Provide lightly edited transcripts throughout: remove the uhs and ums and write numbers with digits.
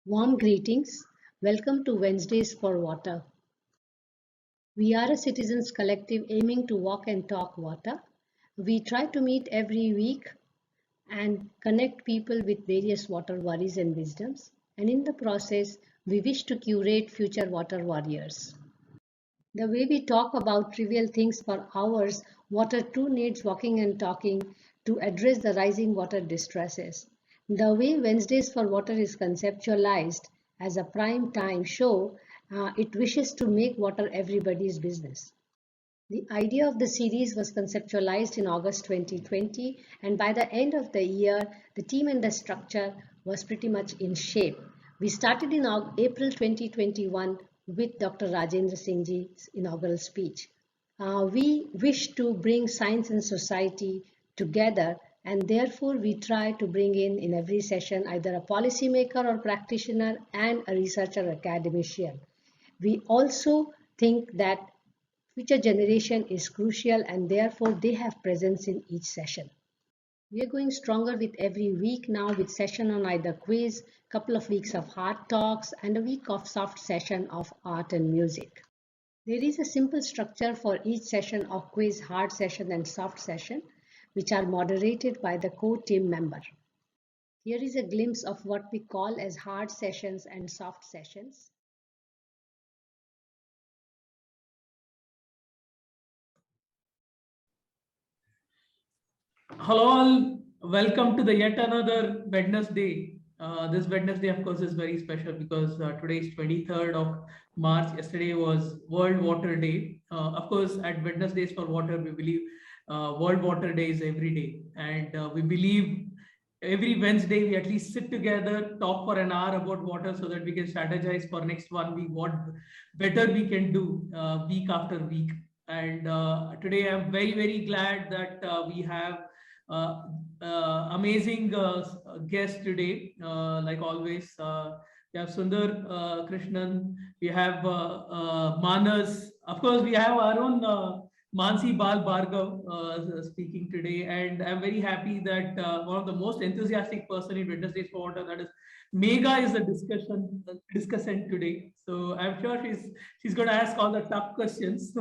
Warm greetings. Welcome to Wednesdays for Water. We are a citizens collective aiming to walk and talk water. We try to meet every week and connect people with various water worries and wisdoms. And in the process, we wish to curate future water warriors. The way we talk about trivial things for hours, water too needs walking and talking to address the rising water distresses. The way Wednesdays for Water is conceptualized as a prime time show, it wishes to make water everybody's business. The idea of the series was conceptualized in August 2020, and by the end of the year, the team and the structure was pretty much in shape. We started in April 2021 with Dr. Rajendra Singh's inaugural speech. We wish to bring science and society together, and therefore we try to bring in every session either a policymaker or practitioner and a researcher or academician. We also think that future generation is crucial and therefore they have presence in each session. We are going stronger with every week now with session on either quiz, couple of weeks of hard talks and a week of soft session of art and music. There is a simple structure for each session of quiz, hard session and soft session which are moderated by the core team member. Here is a glimpse of what we call as hard sessions and soft sessions. Hello all, welcome to the yet another Wednesday. This Wednesday, of course, is very special because today is 23rd of March. Yesterday was World Water Day. Of course, at Wednesdays for Water, we believe World Water Day is every day. And we believe every Wednesday we at least sit together, talk for an hour about water so that we can strategize for next 1 week, what better we can do week after week. And today I'm very, very glad that we have amazing guest today, like always. We have Sunderrajan Krishnan, we have Manas, of course we have our own Mansee Bal Bhargava speaking today, and I'm very happy that one of the most enthusiastic person in Wednesdays for Water, that is Megha, is the discussant today. So I'm sure she's going to ask all the tough questions.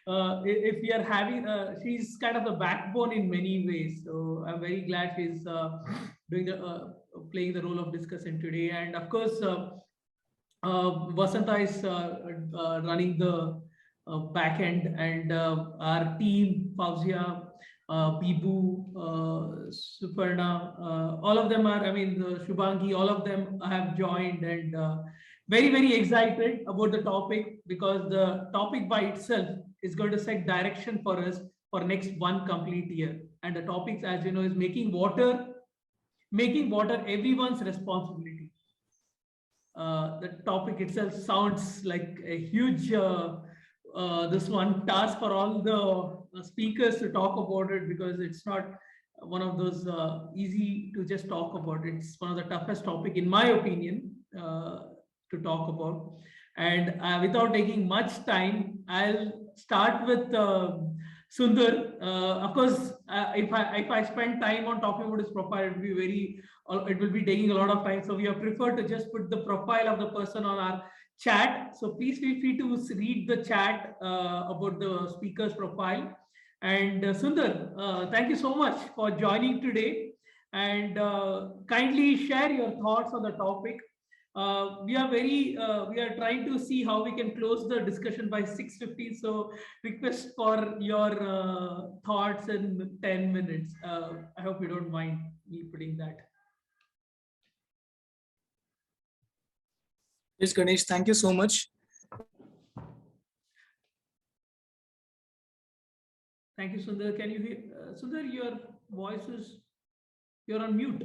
If we are having, she's kind of the backbone in many ways. So I'm very glad she's doing the playing the role of discussant today. And of course, Vasanta is running the back end, and our team, Fauzia, Bibu, Suparna, all of them are, I mean, Shubhangi, all of them have joined, and very, very excited about the topic because the topic by itself is going to set direction for us for next one complete year. And the topics, as you know, is making water everyone's responsibility. The topic itself sounds like a huge this one task for all the speakers to talk about it, because it's not one of those easy to just talk about. It's one of the toughest topic, in my opinion, to talk about. And without taking much time, I'll start with Sundar. Of course, if I spend time on talking about his profile, it will be taking a lot of time. So we have preferred to just put the profile of the person on our chat. So please feel free to read the chat about the speaker's profile. And Sundar, thank you so much for joining today, and kindly share your thoughts on the topic. We are trying to see how we can close the discussion by 6:50. So request for your thoughts in 10 minutes. I hope you don't mind me putting that. Yes, Ganesh, thank you so much. Thank you, Sundar. Can you hear? Sundar, your voice is, you're on mute.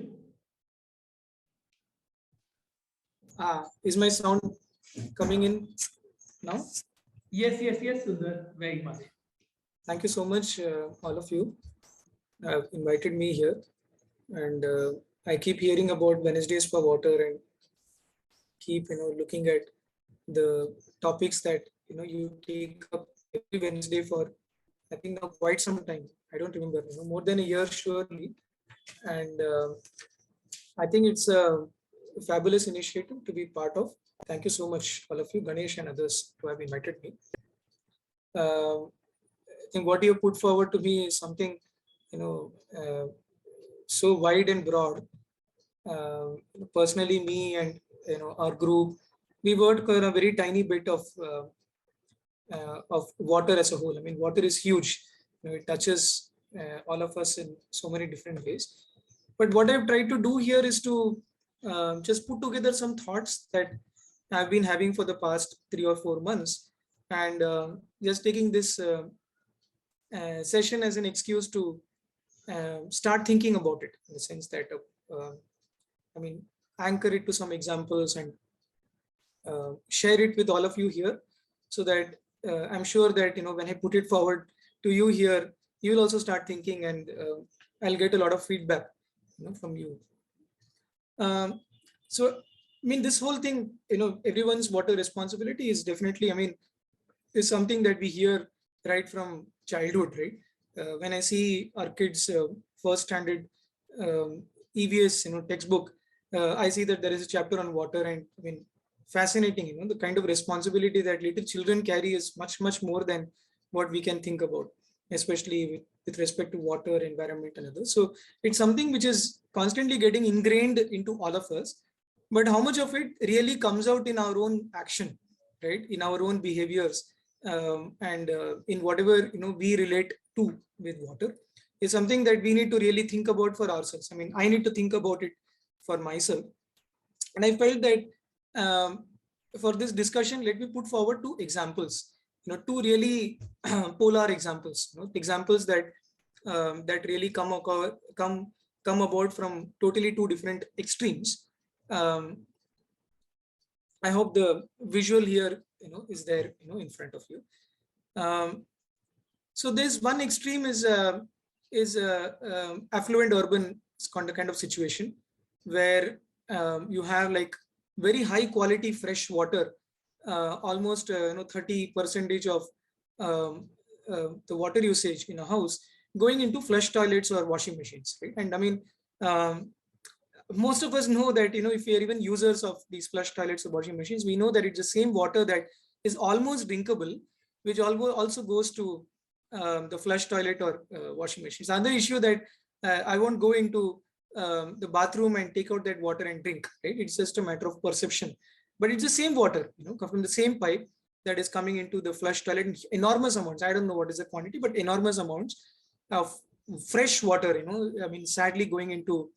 Is my sound coming in now? Yes, Sundar, very much. Thank you so much, all of you. Have invited me here, and I keep hearing about Wednesdays for Water, and keep looking at the topics that you take up every Wednesday for, I think now quite some time. I don't remember, more than a year surely, and I think it's fabulous initiative to be part of. Thank you so much, all of you, Ganesh and others, who have invited me. I think what you put forward to me is something, so wide and broad. Personally, me and our group, we work on a very tiny bit of water as a whole. I mean, water is huge. It touches all of us in so many different ways. But what I've tried to do here is to just put together some thoughts that I've been having for the past 3 or 4 months, and just taking this session as an excuse to start thinking about it, in the sense that I mean, anchor it to some examples and share it with all of you here, so that I'm sure that when I put it forward to you here, you will also start thinking, and I'll get a lot of feedback from you. So I mean, this whole thing, everyone's water responsibility is definitely, I mean, is something that we hear right from childhood, right? When I see our kids first standard EVS textbook, I see that there is a chapter on water, and I mean, fascinating, the kind of responsibility that little children carry is much more than what we can think about, especially with respect to water, environment, and others. So it's something which is constantly getting ingrained into all of us, but how much of it really comes out in our own action, right, in our own behaviors, and in whatever we relate to with water, is something that we need to really think about for ourselves. I mean, I need to think about it for myself, and I felt that for this discussion, let me put forward 2 examples, 2 really polar examples, examples that that really come about from totally 2 different extremes. I hope the visual here is there in front of you. So this one extreme is affluent urban kind of situation, where you have like very high quality fresh water, almost 30% of the water usage in a house going into flush toilets or washing machines, right? And I mean, most of us know that if we are even users of these flush toilets or washing machines, we know that it's the same water that is almost drinkable, which also goes to the flush toilet or washing machines. Another issue that I won't go into the bathroom and take out that water and drink, right? It's just a matter of perception, but it's the same water, from the same pipe that is coming into the flush toilet in enormous amounts. I don't know what is the quantity, but enormous amounts of fresh water, I mean, sadly going into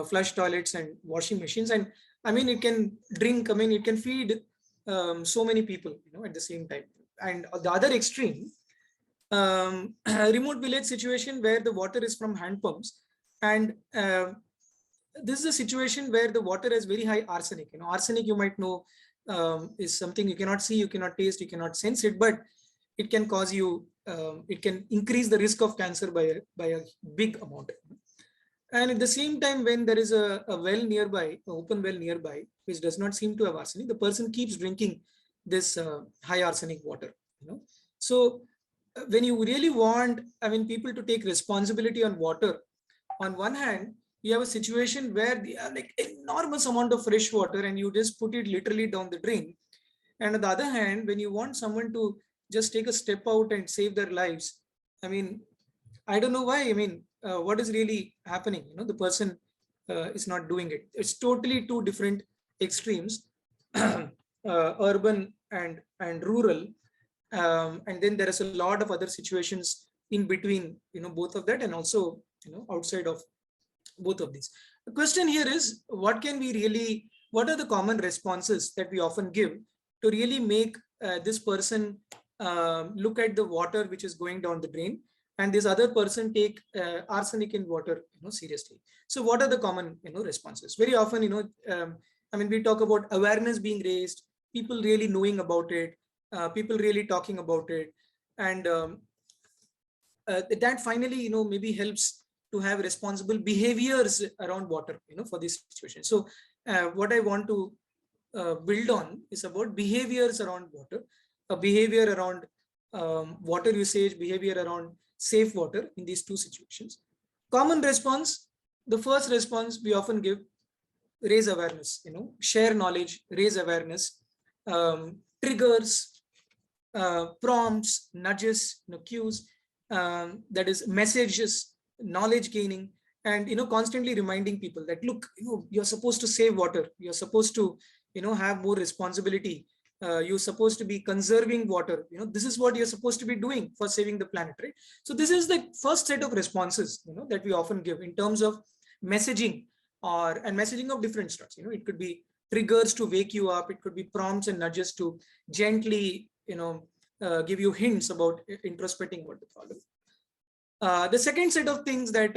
flush toilets and washing machines. And I mean, it can drink, I mean, it can feed so many people, at the same time. And the other extreme, remote village situation where the water is from hand pumps, and this is a situation where the water has very high arsenic. Arsenic, you might know, is something you cannot see, you cannot taste, you cannot sense it, but it can cause you, it can increase the risk of cancer by a big amount. And at the same time, when there is a well nearby, an open well nearby, which does not seem to have arsenic, the person keeps drinking this high arsenic water. So when you really want, I mean, people to take responsibility on water, on one hand, you have a situation where they are like enormous amount of fresh water and you just put it literally down the drain. And on the other hand, when you want someone to just take a step out and save their lives, I mean, I don't know why. I mean, what is really happening? The person is not doing it. It's totally 2 different extremes, urban and rural. And then there is a lot of other situations in between, both of that, and also, outside of both of these. The question here is, what are the common responses that we often give to really make this person look at the water which is going down the drain, and this other person take arsenic in water seriously? So what are the common responses? Very often, I mean, we talk about awareness being raised, people really knowing about it, people really talking about it, and that finally maybe helps to have responsible behaviors around water for this situation. So what I want to build on is about behaviors around water, a behavior around water usage, behavior around safe water in these 2 situations. Common response, the first response we often give raise awareness, share knowledge, raise awareness, triggers, prompts, nudges, cues, that is messages, knowledge gaining, and constantly reminding people that, look, you're supposed to save water, you're supposed to have more responsibility, you're supposed to be conserving water, this is what you're supposed to be doing for saving the planet, right? So this is the first set of responses that we often give in terms of messaging, and messaging of different sorts. It could be triggers to wake you up, it could be prompts and nudges to gently give you hints about introspecting what the problem. The second set of things that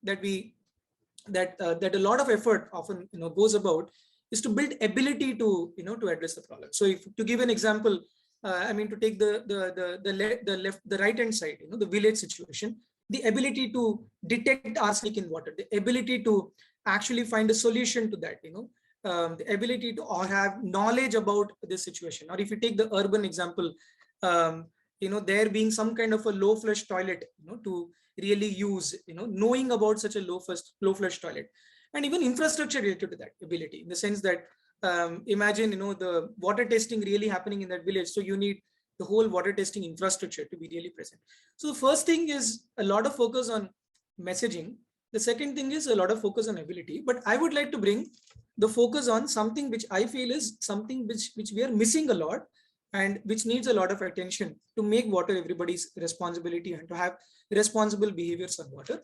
that a lot of effort often goes about is to build ability to to address the problem. So if to give an example, I mean, to take the right hand side, the village situation, the ability to detect arsenic in water, the ability to actually find a solution to that, the ability to or have knowledge about this situation. Or if you take the urban example, there being some kind of a low flush toilet, to really use, knowing about such a low flush toilet, and even infrastructure related to that ability, in the sense that imagine the water testing really happening in that village, so you need the whole water testing infrastructure to be really present. So the first thing is a lot of focus on messaging. The second thing is a lot of focus on ability. But I would like to bring the focus on something which I feel is something which we are missing a lot, and which needs a lot of attention to make water everybody's responsibility and to have responsible behaviors on water.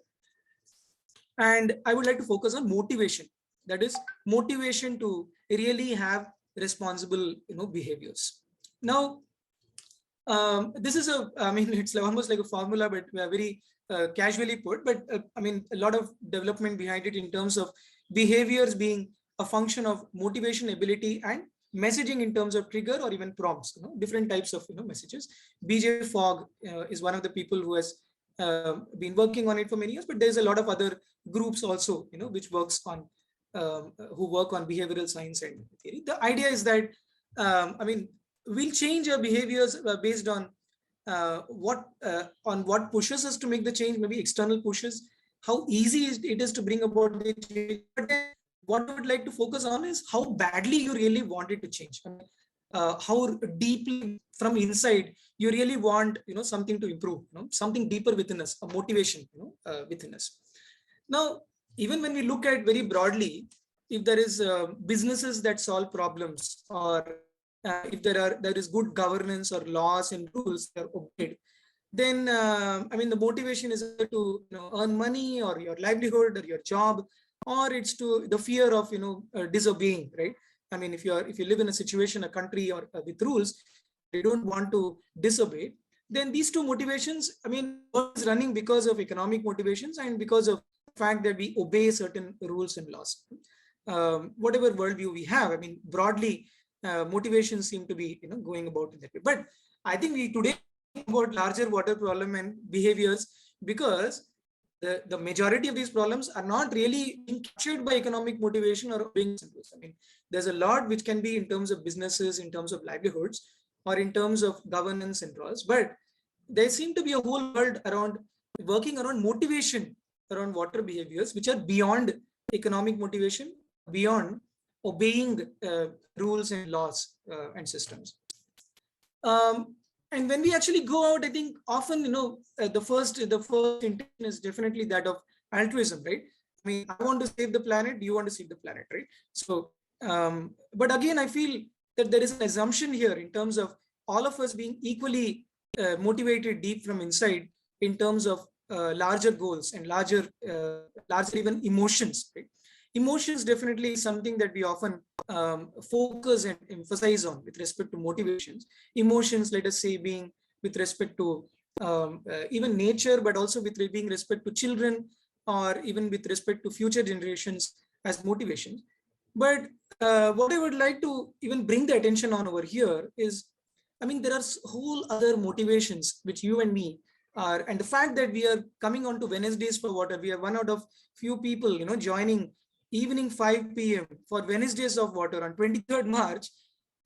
And I would like to focus on motivation. That is motivation to really have responsible behaviors. Now, this is it's almost like a formula, but very casually put, but I mean, a lot of development behind it in terms of behaviors being a function of motivation, ability, and messaging in terms of trigger or even prompts, different types of messages. BJ Fogg is one of the people who has been working on it for many years, but there's a lot of other groups also, which works on who work on behavioral science and theory. The idea is that I mean, we'll change our behaviors based on what pushes us to make the change, maybe external pushes, how easy it is to bring about the change. But then what I would like to focus on is how badly you really want it to change. I mean, how deeply from inside you really want something to improve, something deeper within us, a motivation within us. Now, even when we look at very broadly, if there is businesses that solve problems, or if there is good governance or laws and rules that are obeyed, then I mean, the motivation is to earn money or your livelihood or your job, or it's to the fear of disobeying, right? I mean, if you live in a situation, a country, or with rules, you don't want to disobey, then these two motivations, I mean, one is running because of economic motivations and because of the fact that we obey certain rules and laws. Whatever worldview we have, I mean, broadly, motivations seem to be going about in that way. But I think we today about larger water problem and behaviors, because the majority of these problems are not really being captured by economic motivation or being simple. I mean, there's a lot which can be in terms of businesses, in terms of livelihoods, or in terms of governance and laws. But there seem to be a whole world around working around motivation around water behaviors, which are beyond economic motivation, beyond obeying rules and laws and systems. And when we actually go out, I think often, the first intention is definitely that of altruism, right? I mean, I want to save the planet, you want to save the planet, right? So, but again, I feel that there is an assumption here in terms of all of us being equally motivated deep from inside in terms of larger goals and larger even emotions, right? Emotions definitely is something that we often focus and emphasize on with respect to motivations. Emotions, let us say, being with respect to even nature, but also with being respect to children, or even with respect to future generations as motivations. But what I would like to even bring the attention on over here is, I mean, there are whole other motivations which you and me are, and the fact that we are coming on to Wednesdays for Water, we are one out of few people, joining evening 5 p.m. for Wednesdays of Water on 23rd March,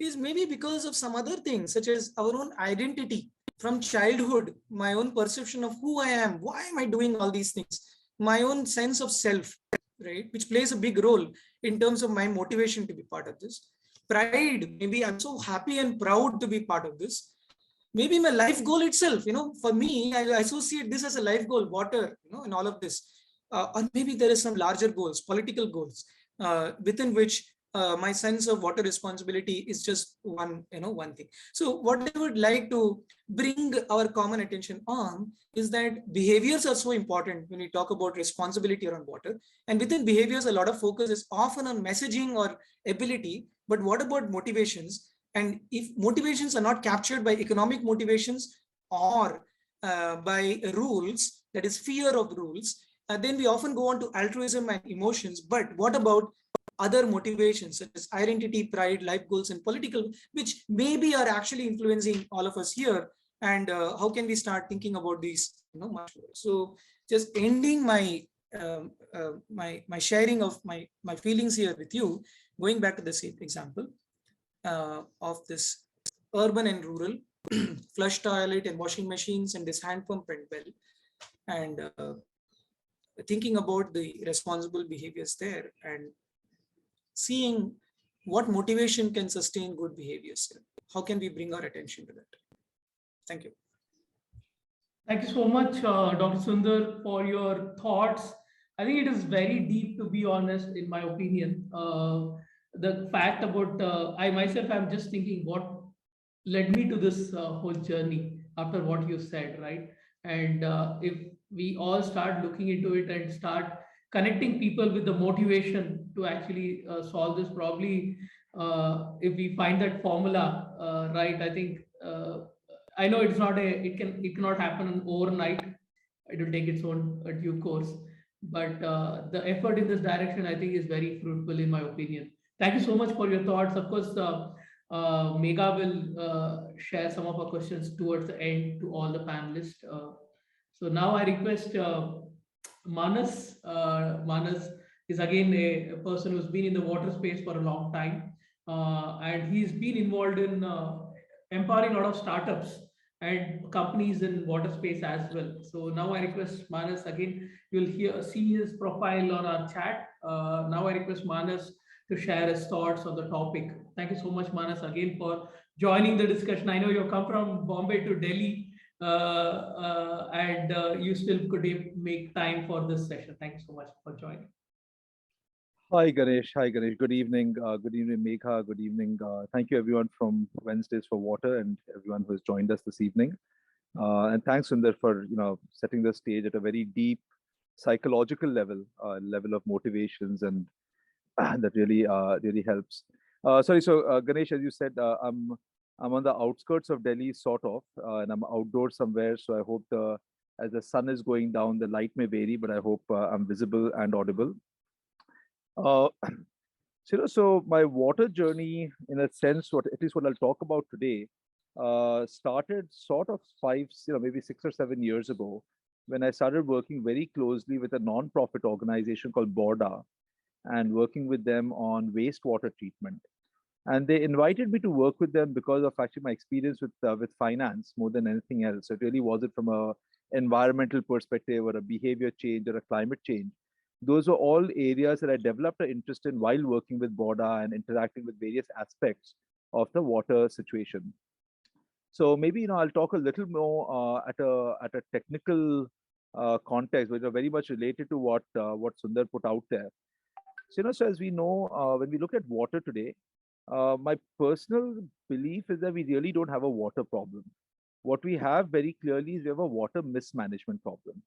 is maybe because of some other things, such as our own identity from childhood, my own perception of who I am, why am I doing all these things, my own sense of self, right, which plays a big role in terms of my motivation to be part of this. Pride, maybe I'm so happy and proud to be part of this. Maybe my life goal itself, for me, I associate this as a life goal, water, in all of this. Or maybe there is some larger goals, political goals, within which my sense of water responsibility is just one thing. So what I would like to bring our common attention on is that behaviors are so important when we talk about responsibility around water. And within behaviors, a lot of focus is often on messaging or ability. But what about motivations? And if motivations are not captured by economic motivations or by rules, that is fear of rules, then we often go on to altruism and emotions. But what about other motivations such as identity, pride, life goals, and political, which maybe are actually influencing all of us here? And how can we start thinking about these much more? So just ending my my sharing of my feelings here with you, going back to the same example of this urban and rural flush toilet and washing machines and this hand pump and well, and thinking about the responsible behaviors there and seeing what motivation can sustain good behaviors. How can we bring our attention to that? Thank you. Thank you so much, Dr. Sundar, for your thoughts. I think it is very deep, to be honest, in my opinion. The fact about, I myself, I'm just thinking what led me to this whole journey after what you said, right? And if we all start looking into it and start connecting people with the motivation to actually solve this, probably if we find that formula, right, I think I know it's not it cannot happen overnight. It will take its own due course, but the effort in this direction, I think, is very fruitful in my opinion. Thank you so much for your thoughts. Of course, Megha will share some of our questions towards the end to all the panelists. So now I request Manas. Manas is again a person who's been in the water space for a long time, and he's been involved in empowering a lot of startups and companies in water space as well. So now I request Manas again. You'll see his profile on our chat. Now I request Manas to share his thoughts on the topic. Thank you so much, Manas, again for joining the discussion. I know you come from Bombay to Delhi, and you still could make time for this session. Thank you so much for joining. Hi Ganesh. Hi Ganesh. Good evening. Good evening, Megha. Good evening. Thank you everyone from Wednesdays for Water and everyone who has joined us this evening. And thanks Sundar for setting the stage at a very deep psychological level, level of motivations, and that really helps. Sorry. So Ganesh, as you said, I'm on the outskirts of Delhi, sort of, and I'm outdoors somewhere. So I hope as the sun is going down, the light may vary, but I hope I'm visible and audible. So my water journey, in a sense, at least what I'll talk about today, started sort of maybe 6 or 7 years ago, when I started working very closely with a non-profit organization called BORDA, and working with them on wastewater treatment. And they invited me to work with them because of actually my experience with finance more than anything else. It really wasn't from a environmental perspective or a behavior change or a climate change. Those were all areas that I developed an interest in while working with BORDA and interacting with various aspects of the water situation. So maybe I'll talk a little more at a technical context, which are very much related to what Sundar put out there. So as we know, when we look at water today, my personal belief is that we really don't have a water problem. What we have very clearly is we have a water mismanagement problem.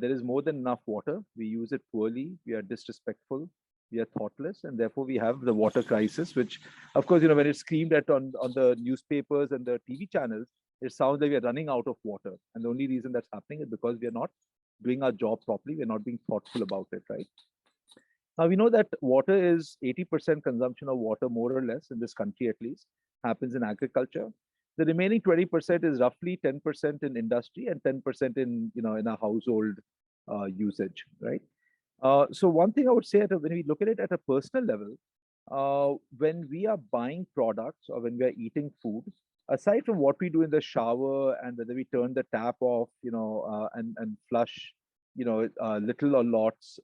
There is more than enough water. We use it poorly. We are disrespectful. We are thoughtless, and therefore we have the water crisis. Which, of course, when it's screamed at on the newspapers and the TV channels, it sounds like we are running out of water. And the only reason that's happening is because we are not doing our job properly. We're not being thoughtful about it, right? Now we know that water is 80% consumption of water, more or less, in this country at least, happens in agriculture. The remaining 20% is roughly 10% in industry and 10% in in a household usage, right? So one thing I would say, when we look at it at a personal level, when we are buying products or when we are eating food, aside from what we do in the shower and whether we turn the tap off, and flush, little or lots,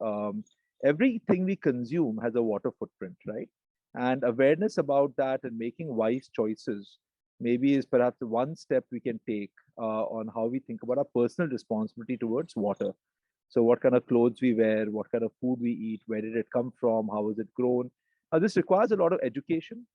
everything we consume has a water footprint, right? And awareness about that and making wise choices maybe is perhaps one step we can take on how we think about our personal responsibility towards water. So what kind of clothes we wear, what kind of food we eat, where did it come from, how was it grown? This requires a lot of education.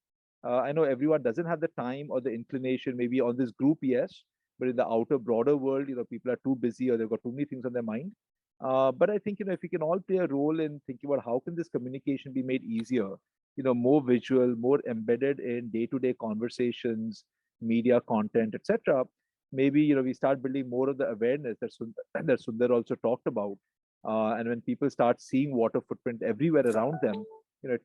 I know everyone doesn't have the time or the inclination, maybe on this group, yes, but in the outer, broader world, people are too busy or they've got too many things on their mind. But I think, if we can all play a role in thinking about how can this communication be made easier, more visual, more embedded in day-to-day conversations, media content, etc. Maybe, we start building more of the awareness that Sundar also talked about. And when people start seeing water footprint everywhere around them,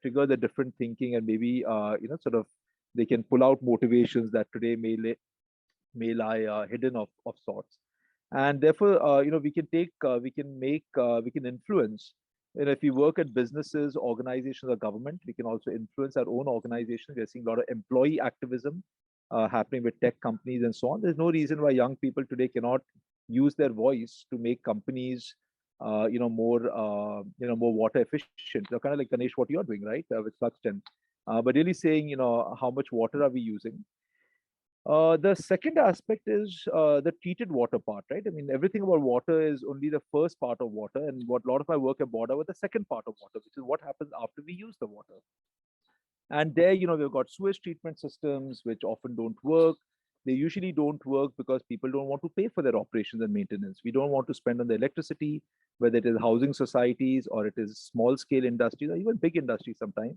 trigger the different thinking, and maybe sort of they can pull out motivations that today may lie hidden of sorts. And therefore, we can take, we can make, we can influence. If we work at businesses, organizations, or government, we can also influence our own organizations. We're seeing a lot of employee activism happening with tech companies and so on. There's no reason why young people today cannot use their voice to make companies more water efficient. So kind of like, Ganesh, what you're doing, right, with Fluxton. But really saying, how much water are we using? The second aspect is the treated water part, right? I mean, everything about water is only the first part of water, and what a lot of my work at Border was the second part of water, which is what happens after we use the water. And there, we've got sewage treatment systems which often don't work. They usually don't work because people don't want to pay for their operations and maintenance. We don't want to spend on the electricity, whether it is housing societies or it is small scale industries or even big industries sometimes.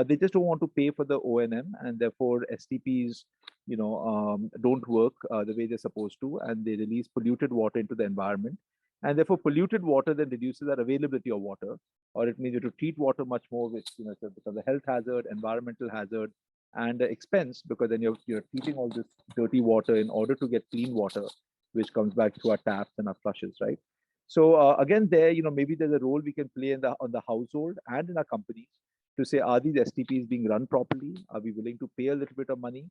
They just don't want to pay for the O&M, and therefore STPs, don't work the way they're supposed to, and they release polluted water into the environment. And therefore, polluted water then reduces our availability of water, or it means you have to treat water much more, which becomes a health hazard, environmental hazard, and expense, because then you're treating all this dirty water in order to get clean water, which comes back through our taps and our flushes, right? So again, there, maybe there's a role we can play on the household and in our companies to say, are these STPs being run properly? Are we willing to pay a little bit of money?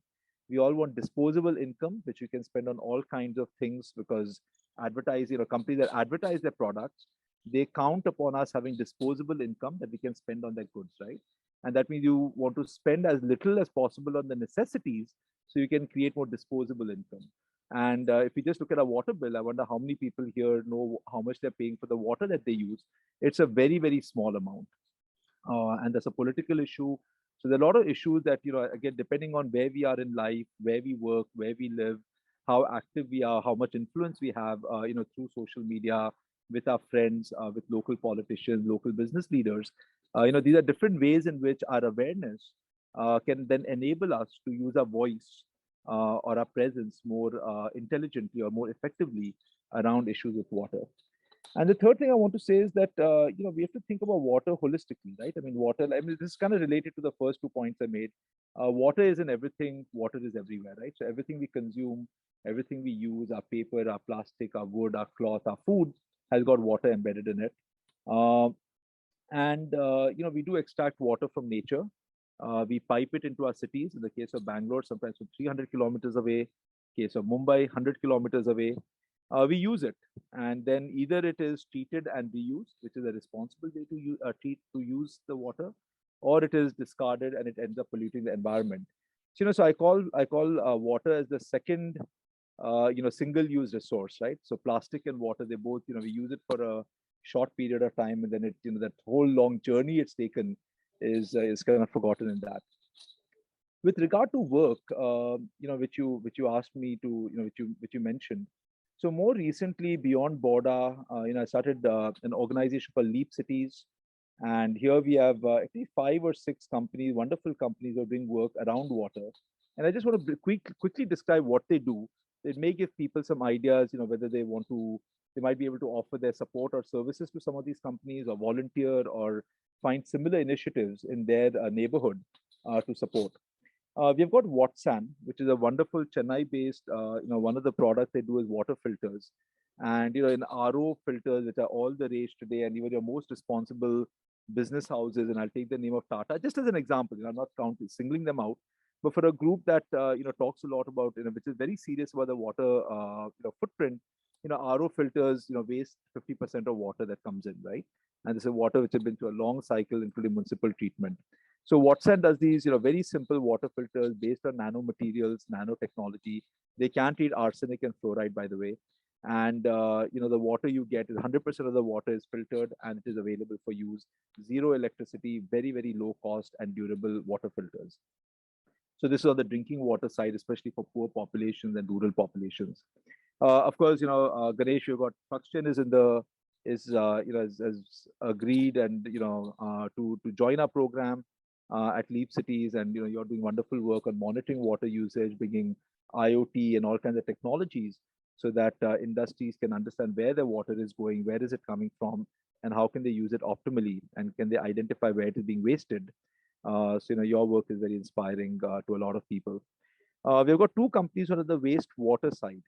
We all want disposable income, which we can spend on all kinds of things, because companies that advertise their products, they count upon us having disposable income that we can spend on their goods, right? And that means you want to spend as little as possible on the necessities so you can create more disposable income. And if you just look at a water bill, I wonder how many people here know how much they're paying for the water that they use. It's a very, very small amount. And there's a political issue. So there are a lot of issues that, again, depending on where we are in life, where we work, where we live, how active we are, how much influence we have, through social media, with our friends, with local politicians, local business leaders. These are different ways in which our awareness can then enable us to use our voice or our presence more intelligently or more effectively around issues with water. And the third thing I want to say is that we have to think about water holistically, right? I mean, water. I mean, this is kind of related to the first 2 points I made. Water is in everything. Water is everywhere, right? So everything we consume, everything we use, our paper, our plastic, our wood, our cloth, our food, has got water embedded in it. We do extract water from nature. We pipe it into our cities. In the case of Bangalore, sometimes from 300 kilometers away. Case of Mumbai, 100 kilometers away. We use it, and then either it is treated and reused, which is a responsible way to use the water, or it is discarded and it ends up polluting the environment. So I call water as the second single-use resource, right? So plastic and water, they both, we use it for a short period of time, and then it, that whole long journey it's taken is kind of forgotten in that. With regard to work, which you asked me to, which you mentioned. So more recently, beyond Border, I started an organization called Leap Cities, and here we have actually 5 or 6 companies, wonderful companies, who are doing work around water. And I just want to quickly describe what they do. It may give people some ideas, whether they might be able to offer their support or services to some of these companies, or volunteer, or find similar initiatives in their neighborhood to support. We've got Watsan, which is a wonderful Chennai-based, one of the products they do is water filters. And, in RO filters, which are all the rage today, and even your most responsible business houses, and I'll take the name of Tata, just as an example, I'm not singling them out, but for a group that, talks a lot about, which is very serious about the water, footprint, RO filters, waste 50% of water that comes in, right? And this is water which has been through a long cycle, including municipal treatment. So Watson does these, very simple water filters based on nanomaterials, nanotechnology. They can treat arsenic and fluoride, by the way. And the water you get is 100% of the water is filtered and it is available for use. Zero electricity, very, very low cost and durable water filters. So this is on the drinking water side, especially for poor populations and rural populations. Of course, Ganesh, you got Truxton is in the has agreed and to join our program at Leap Cities, and you're doing wonderful work on monitoring water usage, bringing IoT and all kinds of technologies so that industries can understand where their water is going, where is it coming from, and how can they use it optimally, and can they identify where it is being wasted. So your work is very inspiring to a lot of people. We've got two companies on the wastewater side.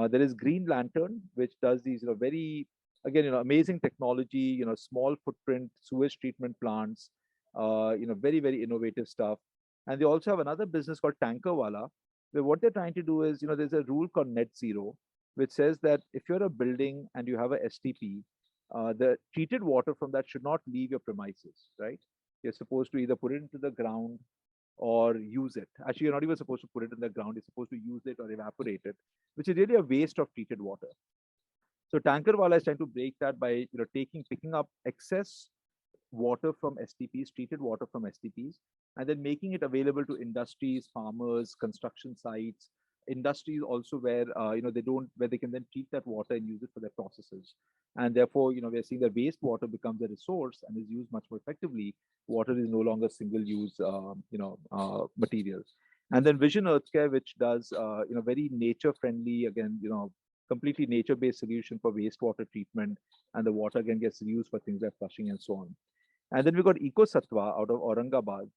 There is Green Lantern, which does these very, again, amazing technology, small footprint sewage treatment plants, very, very innovative stuff. And they also have another business called Tankerwala, where what they're trying to do is, there's a rule called net zero, which says that if you're a building and you have a STP, the treated water from that should not leave your premises, right? You're supposed to either put it into the ground or use it. Actually, you're not even supposed to put it in the ground. You're supposed to use it or evaporate it, which is really a waste of treated water. So Tankerwala is trying to break that by picking up excess water from STPs, treated water from STPs, and then making it available to industries, farmers, construction sites, industries also where where they can then treat that water and use it for their processes. And therefore, we're seeing that wastewater becomes a resource and is used much more effectively. Water is no longer single-use, material. And then Vision Earthcare, which does, very nature-friendly, again, completely nature-based solution for wastewater treatment, and the water again gets used for things like flushing and so on. And then we've got EcoSattva out of Aurangabad,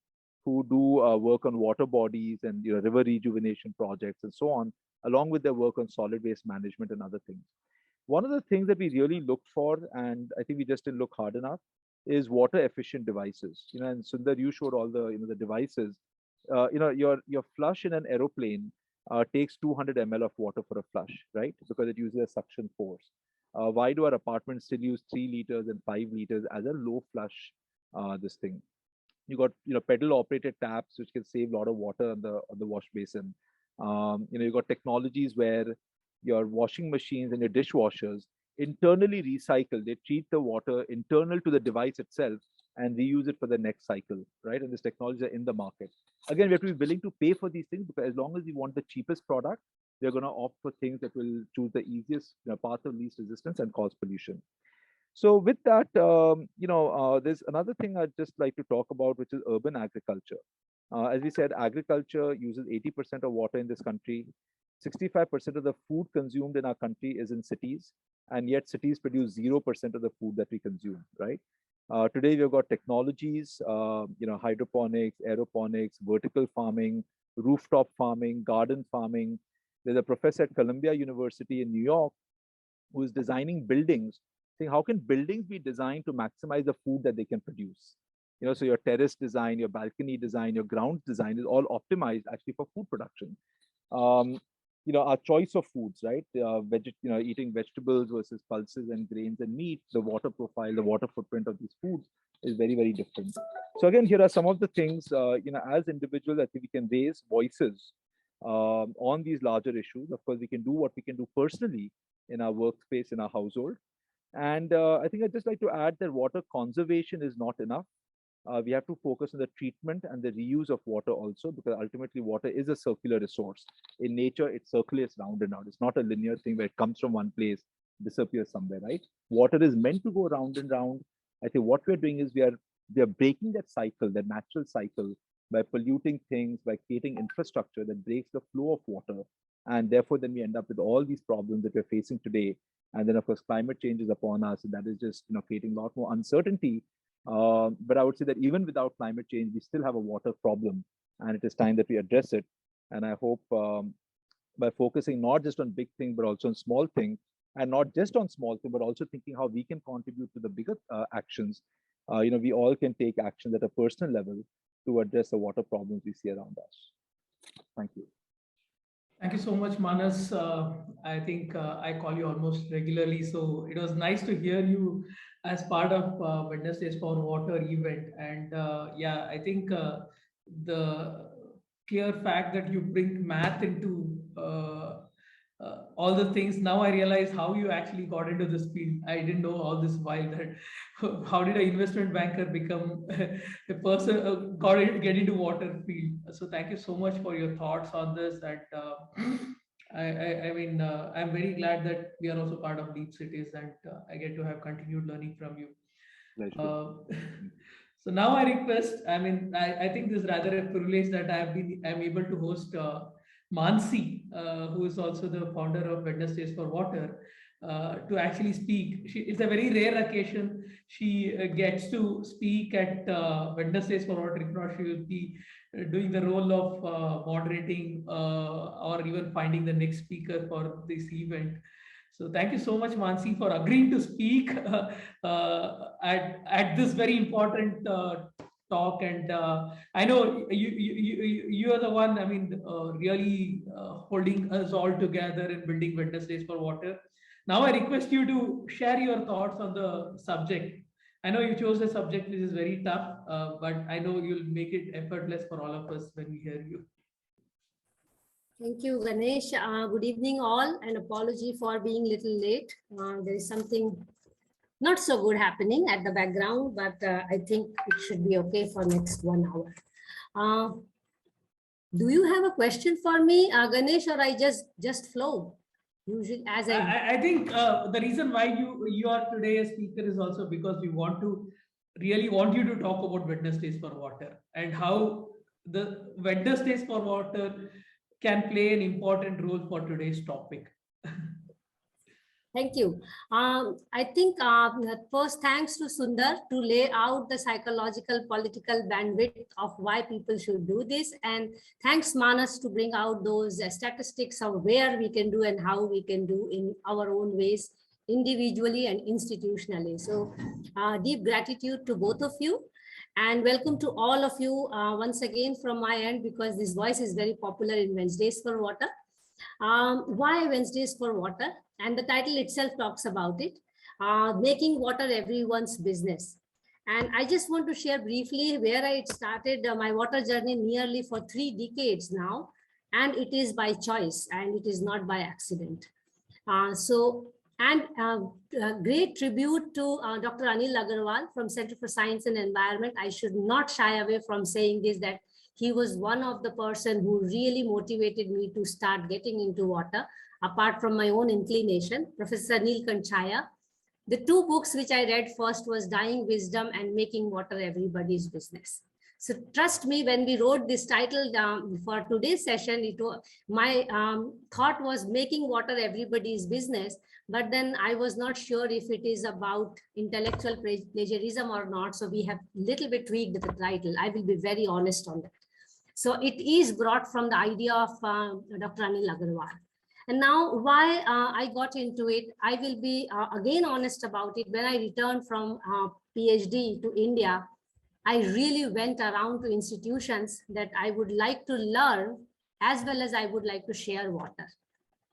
who do work on water bodies and river rejuvenation projects and so on, along with their work on solid waste management and other things. One of the things that we really look for, and I think we just didn't look hard enough, is water efficient devices. And Sundar, you showed all the the devices. Your flush in an aeroplane takes 200 ml of water for a flush, right? Because it uses a suction force. Why do our apartments still use 3 liters and 5 liters as a low flush? This thing. You got pedal operated taps which can save a lot of water on the wash basin. You got technologies where your washing machines and your dishwashers internally recycle. They treat the water internal to the device itself and reuse it for the next cycle, right? And this technology are in the market. Again, we have to be willing to pay for these things, because as long as you want the cheapest product, they're going to opt for things that will choose the easiest path of least resistance and cause pollution. So with that, there's another thing I'd just like to talk about, which is urban agriculture. As we said, agriculture uses 80% of water in this country. 65% of the food consumed in our country is in cities, and yet cities produce 0% of the food that we consume, right? Today, we've got technologies, hydroponics, aeroponics, vertical farming, rooftop farming, garden farming. There's a professor at Columbia University in New York who is designing buildings, saying how can buildings be designed to maximize the food that they can produce? So your terrace design, your balcony design, your ground design is all optimized actually for food production. Our choice of foods, right? Eating vegetables versus pulses and grains and meat, the water profile, the water footprint of these foods is very, very different. So again, here are some of the things, as individuals, I think we can raise voices on these larger issues. Of course, we can do what we can do personally in our workspace, in our household. And I think I'd just like to add that water conservation is not enough. We have to focus on the treatment and the reuse of water also, because ultimately water is a circular resource. In nature, it circulates round and round. It's not a linear thing where it comes from one place, disappears somewhere, right? Water is meant to go round and round. I think what we're doing is we are breaking that cycle, that natural cycle, by polluting things, by creating infrastructure that breaks the flow of water. And therefore, then we end up with all these problems that we're facing today. And then, of course, climate change is upon us, and that is just creating a lot more uncertainty. But I would say that even without climate change, we still have a water problem, and it is time that we address it. And I hope by focusing not just on big things, but also on small things, and not just on small things, but also thinking how we can contribute to the bigger actions. We all can take action at a personal level to address the water problems we see around us. Thank you. Thank you so much, Manas. I think I call you almost regularly, so it was nice to hear you as part of Wednesdays for Water event. And yeah, I think the clear fact that you bring math into all the things, now I realize how you actually got into this field. I didn't know all this while that how did an investment banker become a person get into water field. So thank you so much for your thoughts on this. And I mean, I'm very glad that we are also part of Deep Cities, and I get to have continued learning from you. Pleasure. So now I request, I mean, I think this is rather a privilege that I'm able to host Mansee, who is also the founder of Wednesdays for Water, to actually speak. It's a very rare occasion. She gets to speak at Wednesdays for Water. If not, she will be doing the role of moderating or even finding the next speaker for this event. So thank you so much, Mansee, for agreeing to speak at this very important talk. And I know you are the one, I mean, really holding us all together in building Wednesdays for Water. Now I request you to share your thoughts on the subject. I know you chose a subject which is very tough, but I know you'll make it effortless for all of us when we hear you. Thank you, Ganesh. Good evening, all, and apology for being a little late. There is something not so good happening at the background, but I think it should be okay for next 1 hour. Do you have a question for me, Ganesh, or I just flow? Usually, as I think the reason why you are today a speaker is also because we really want you to talk about Wednesdays for Water and how the Wednesdays for Water can play an important role for today's topic. Thank you. I think first, thanks to Sundar to lay out the psychological, political bandwidth of why people should do this. And thanks, Manas, to bring out those statistics of where we can do and how we can do in our own ways, individually and institutionally. So deep gratitude to both of you. And welcome to all of you once again from my end, because this voice is very popular in Wednesdays for Water. Why Wednesdays for Water? And the title itself talks about it, making water everyone's business. And I just want to share briefly where I started my water journey nearly for 3 decades now. And it is by choice and it is not by accident. Great tribute to Dr. Anil Agarwal from Center for Science and Environment. I should not shy away from saying this, that he was one of the person who really motivated me to start getting into water, apart from my own inclination. Professor Neelkanth Chaya. The 2 books which I read first was Dying Wisdom and Making Water Everybody's Business. So trust me, when we wrote this title down for today's session, my thought was making water everybody's business. But then I was not sure if it is about intellectual plagiarism or not. So we have a little bit tweaked the title. I will be very honest on that. So it is brought from the idea of Dr. Anil Agarwal. And now why I got into it, I will be again honest about it. When I returned from PhD to India, I really went around to institutions that I would like to learn, as well as I would like to share water.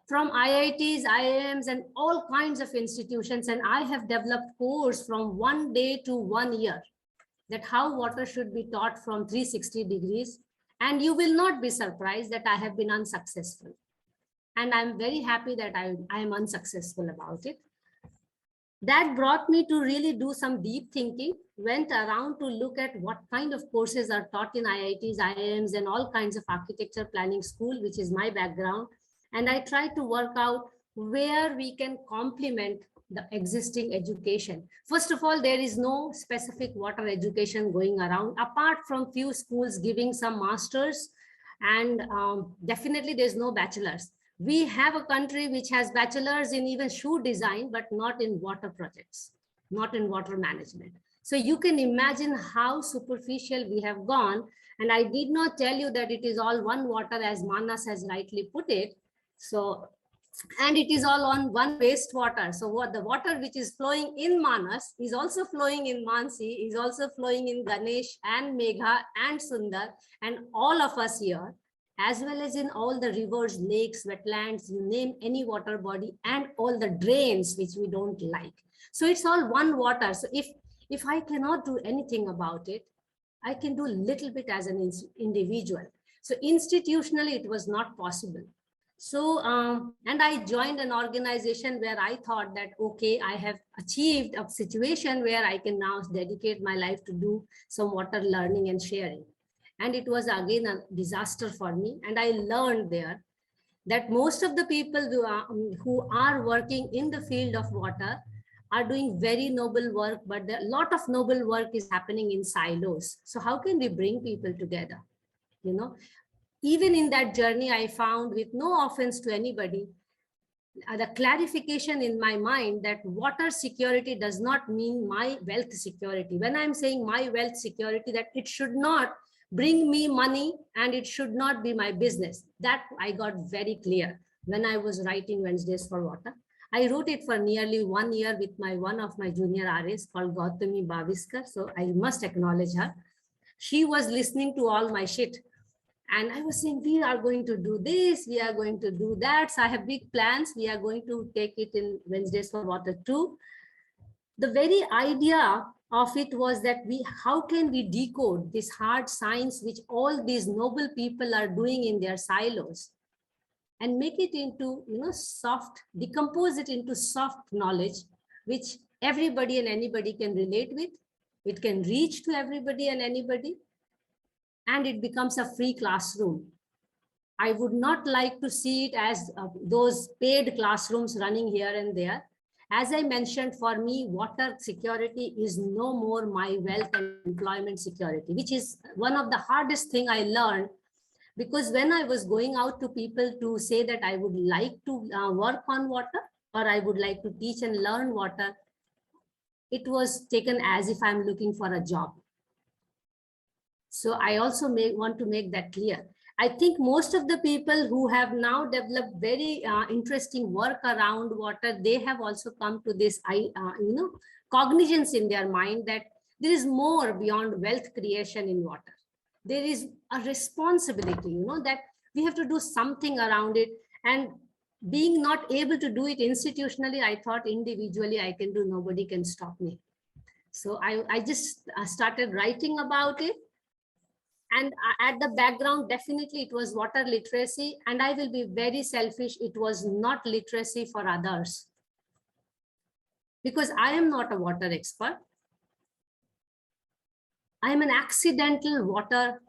From IITs, IIMs, and all kinds of institutions. And I have developed course from 1 day to 1 year, that how water should be taught from 360 degrees. And you will not be surprised that I have been unsuccessful. And I'm very happy that I am unsuccessful about it. That brought me to really do some deep thinking, went around to look at what kind of courses are taught in IITs, IIMs, and all kinds of architecture planning school, which is my background. And I tried to work out where we can complement the existing education. First of all, there is no specific water education going around, apart from few schools giving some masters, and definitely there's no bachelor's. We have a country which has bachelors in even shoe design, but not in water projects, not in water management. So you can imagine how superficial we have gone. And I did not tell you that it is all one water, as Manas has rightly put it. So, and it is all on one wastewater. So what the water which is flowing in Manas is also flowing in Mansee, is also flowing in Ganesh and Megha and Sundar and all of us here, as well as in all the rivers, lakes, wetlands, you name any water body, and all the drains which we don't like. So it's all one water. So if I cannot do anything about it, I can do a little bit as an individual. So institutionally, it was not possible. So, and I joined an organization where I thought that, okay, I have achieved a situation where I can now dedicate my life to do some water learning and sharing. And it was again a disaster for me. And I learned there that most of the people who are working in the field of water are doing very noble work, but a lot of noble work is happening in silos. So how can we bring people together? You know, even in that journey, I found, with no offense to anybody, the clarification in my mind that water security does not mean my wealth security. When I'm saying my wealth security, that it should not bring me money and it should not be my business. That I got very clear when I was writing Wednesdays for Water. I wrote it for nearly 1 year with one of my junior RAs called Gautami Baviskar. So I must acknowledge her. She was listening to all my shit. And I was saying, we are going to do this, we are going to do that. So I have big plans. We are going to take it in Wednesdays for Water too. The very idea of it was that how can we decode this hard science which all these noble people are doing in their silos and make it into, soft, decompose it into soft knowledge, which everybody and anybody can relate with. It can reach to everybody and anybody, and it becomes a free classroom. I would not like to see it as those paid classrooms running here and there. As I mentioned, for me, water security is no more my wealth and employment security, which is one of the hardest thing I learned, because when I was going out to people to say that I would like to work on water, or I would like to teach and learn water, it was taken as if I'm looking for a job. So I also want to make that clear. I think most of the people who have now developed very interesting work around water, they have also come to this, cognizance in their mind that there is more beyond wealth creation in water. There is a responsibility, that we have to do something around it. And being not able to do it institutionally, I thought individually I can do, nobody can stop me. So I just started writing about it. And at the background, definitely it was water literacy. And I will be very selfish, it was not literacy for others. Because I am not a water expert. I am an accidental water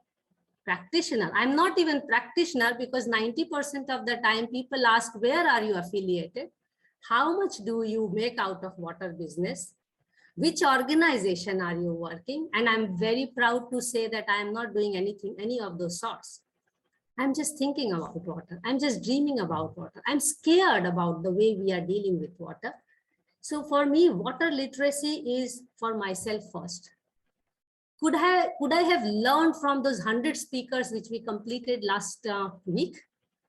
practitioner. I'm not even practitioner, because 90% of the time people ask, where are you affiliated? How much do you make out of water business? Which organization are you working? And I'm very proud to say that I am not doing any of those sorts. I'm just thinking about water. I'm just dreaming about water. I'm scared about the way we are dealing with water. So for me, water literacy is for myself first. Could I have learned from those 100 speakers which we completed last week?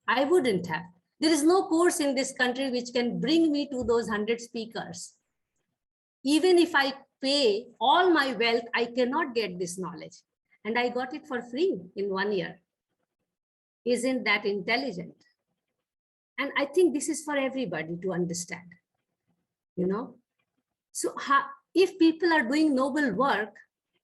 I wouldn't have. There is no course in this country which can bring me to those 100 speakers. Even if I pay all my wealth, I cannot get this knowledge. And I got it for free in 1 year. Isn't that intelligent? And I think this is for everybody to understand, So if people are doing noble work,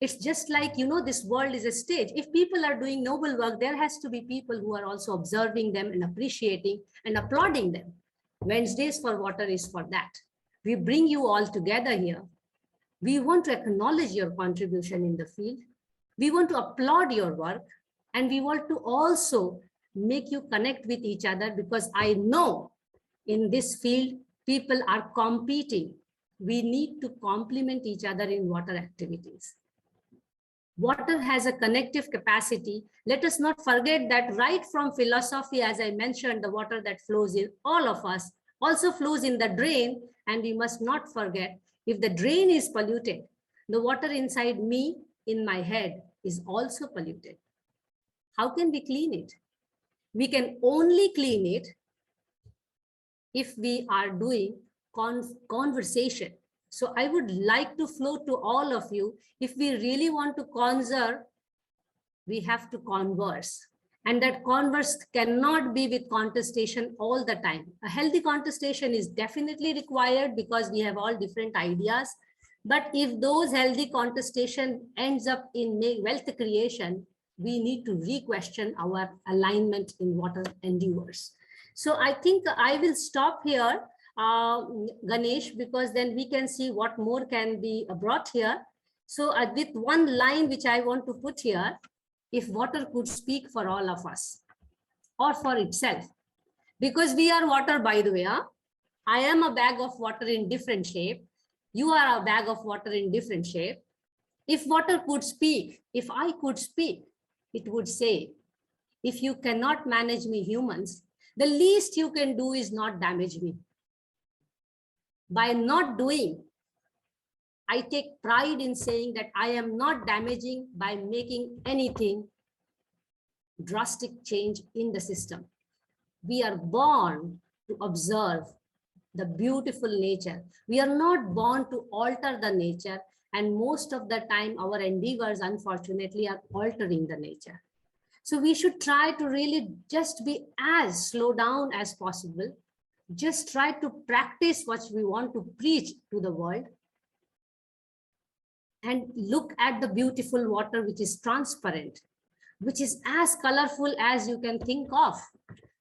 it's just like, this world is a stage. If people are doing noble work, there has to be people who are also observing them and appreciating and applauding them. Wednesdays for Water is for that. We bring you all together here. We want to acknowledge your contribution in the field. We want to applaud your work. And we want to also make you connect with each other, because I know in this field, people are competing. We need to complement each other in water activities. Water has a connective capacity. Let us not forget that right from philosophy, as I mentioned, the water that flows in all of us also flows in the drain. And we must not forget, if the drain is polluted, the water inside me, in my head, is also polluted. How can we clean it? We can only clean it if we are doing conversation. So I would like to float to all of you. If we really want to conserve, we have to converse. And that converse cannot be with contestation all the time. A healthy contestation is definitely required because we have all different ideas. But if those healthy contestation ends up in wealth creation, we need to re-question our alignment in water endeavors. So I think I will stop here, Ganesh, because then we can see what more can be brought here. So with one line which I want to put here, if water could speak for all of us or for itself, because we are water, by the way. I am a bag of water in different shape. You are a bag of water in different shape. If water could speak, if I could speak, it would say, if you cannot manage me humans, the least you can do is not damage me. By not doing, I take pride in saying that I am not damaging by making anything drastic change in the system. We are born to observe the beautiful nature. We are not born to alter the nature, and most of the time our endeavors, unfortunately, are altering the nature. So we should try to really just be as slow down as possible. Just try to practice what we want to preach to the world, and look at the beautiful water which is transparent, which is as colorful as you can think of.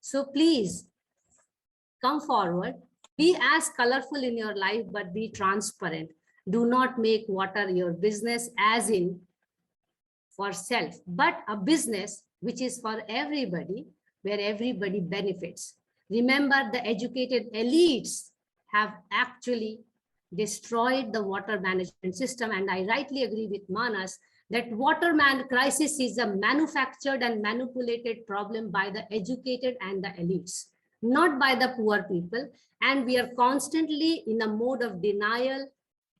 So please come forward, be as colorful in your life, but be transparent. Do not make water your business as in for self, but a business which is for everybody, where everybody benefits. Remember, the educated elites have actually destroyed the water management system. And I rightly agree with Manas that water crisis is a manufactured and manipulated problem by the educated and the elites, not by the poor people. And we are constantly in a mode of denial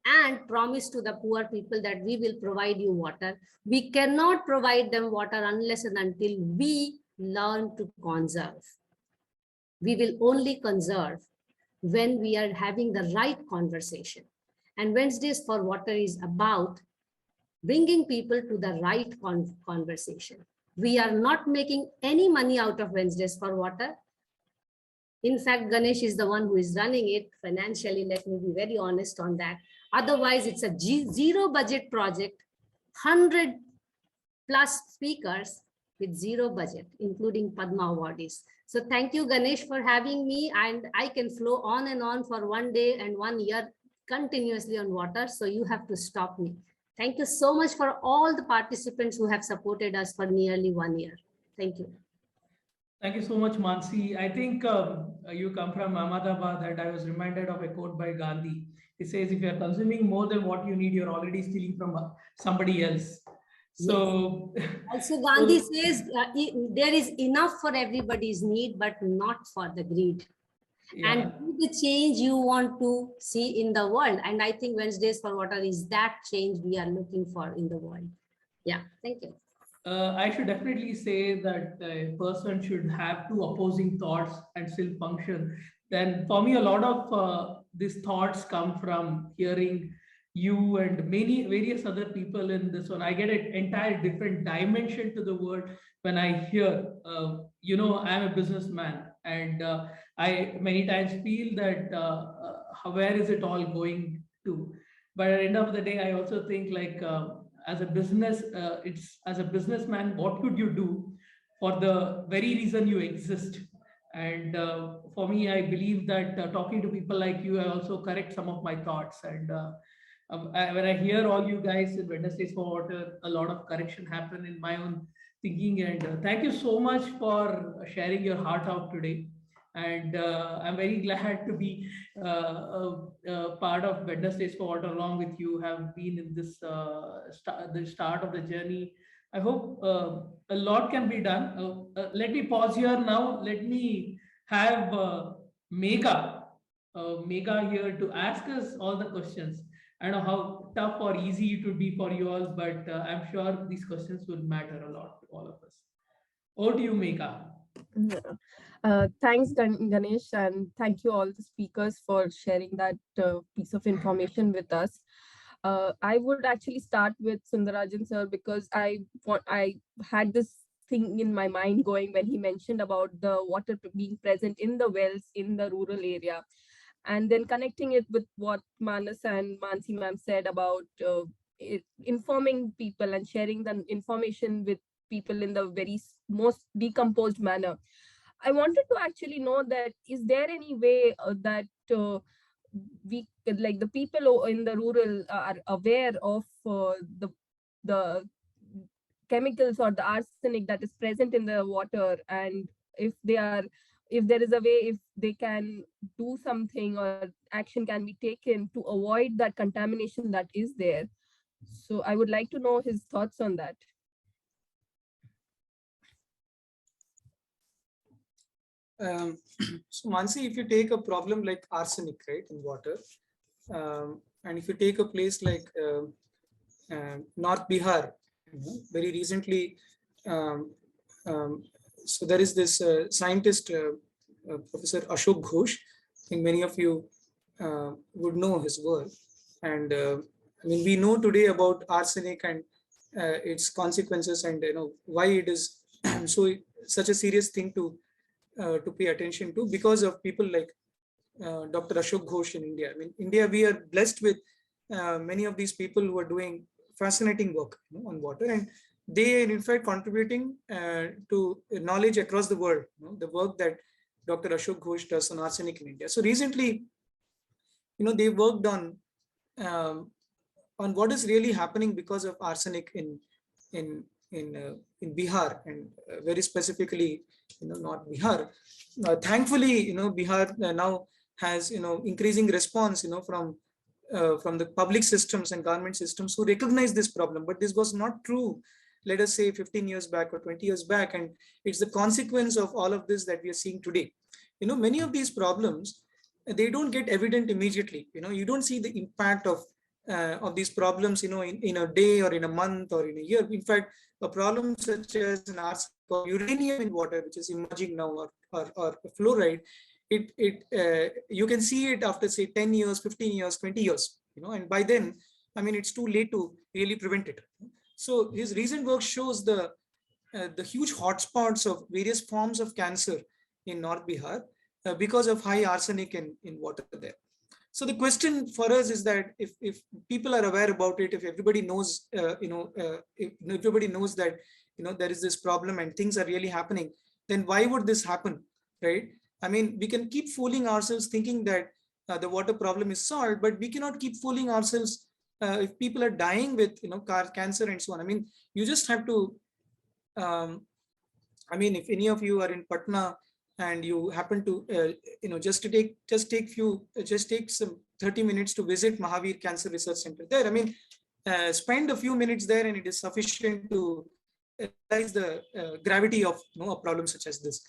and promise to the poor people that we will provide you water. We cannot provide them water unless and until we learn to conserve. We will only conserve when we are having the right conversation. And Wednesdays for Water is about bringing people to the right conversation. We are not making any money out of Wednesdays for Water. In fact, Ganesh is the one who is running it financially. Let me be very honest on that. Otherwise, it's a zero budget project, 100 plus speakers with zero budget, including Padma awardees. So thank you, Ganesh, for having me. And I can flow on and on for 1 day and 1 year continuously on water. So you have to stop me. Thank you so much for all the participants who have supported us for nearly 1 year. Thank you. Thank you so much, Mansee. I think you come from Ahmedabad, and I was reminded of a quote by Gandhi. He says, if you're consuming more than what you need, you're already stealing from somebody else. So yes. Also, Gandhi says there is enough for everybody's need, but not for the greed. Yeah. And do the change you want to see in the world. And I think Wednesdays for Water is that change we are looking for in the world. Yeah, thank you. I should definitely say that a person should have two opposing thoughts and still function. Then for me, a lot of these thoughts come from hearing you and many various other people in this one. I get an entire different dimension to the word when I hear, I'm a businessman, and I many times feel that where is it all going to? But at the end of the day, I also think like, as a business, as a businessman, what could you do for the very reason you exist? And for me, I believe that talking to people like you, I also correct some of my thoughts. And when I hear all you guys in Wednesdays for Water, a lot of correction happen in my own thinking. And thank you so much for sharing your heart out today. And I'm very glad to be part of Wednesdays for Water along with you, have been in this the start of the journey. I hope a lot can be done. Let me pause here now. Let me have Megha here to ask us all the questions. I don't know how tough or easy it would be for you all, but I'm sure these questions would matter a lot to all of us. Over to you, Megha. Thanks, Ganesh, and thank you all the speakers for sharing that piece of information with us. I would actually start with Sunderrajan sir, because I had this thing in my mind going when he mentioned about the water being present in the wells in the rural area, and then connecting it with what Manas and Mansee ma'am said about informing people and sharing the information with people in the very most decomposed manner. I wanted to actually know that is there any way that we like the people in the rural are aware of the chemicals or the arsenic that is present in the water, and if they are, if there is a way, if they can do something or action can be taken to avoid that contamination that is there. So I would like to know his thoughts on that. So Mansee, if you take a problem like arsenic, right, in water, and if you take a place like North Bihar, very recently, so there is this scientist, Professor Ashok Ghosh. I think many of you would know his work, and I mean, we know today about arsenic and its consequences, and why it is so such a serious thing to pay attention to, because of people like Dr. Ashok Ghosh in India. I mean, India, we are blessed with many of these people who are doing fascinating work on water, and they are in fact contributing to knowledge across the world. The work that Dr. Ashok Ghosh does on arsenic in India. So recently, they worked on what is really happening because of arsenic in Bihar, and very specifically, not Bihar. Thankfully, Bihar now has increasing response, from the public systems and government systems who recognize this problem. But this was not true, let us say 15 years back or 20 years back, and it's the consequence of all of this that we are seeing today. Many of these problems, they don't get evident immediately. You don't see the impact of these problems, in a day or in a month or in a year. In fact, a problem such as an arsenic or uranium in water, which is emerging now, or fluoride, you can see it after say 10 years, 15 years, 20 years, and by then, I mean, it's too late to really prevent it. So his recent work shows the huge hotspots of various forms of cancer in North Bihar because of high arsenic in water there. So the question for us is that if people are aware about it, if everybody knows, if everybody knows that, there is this problem and things are really happening, then why would this happen, right? I mean, we can keep fooling ourselves thinking that the water problem is solved, but we cannot keep fooling ourselves if people are dying with, cancer and so on. I mean, you just have to, I mean, if any of you are in Patna and you happen to, just take some 30 minutes to visit Mahavir Cancer Research Center there. I mean, spend a few minutes there and it is sufficient to realize the gravity of a problem such as this.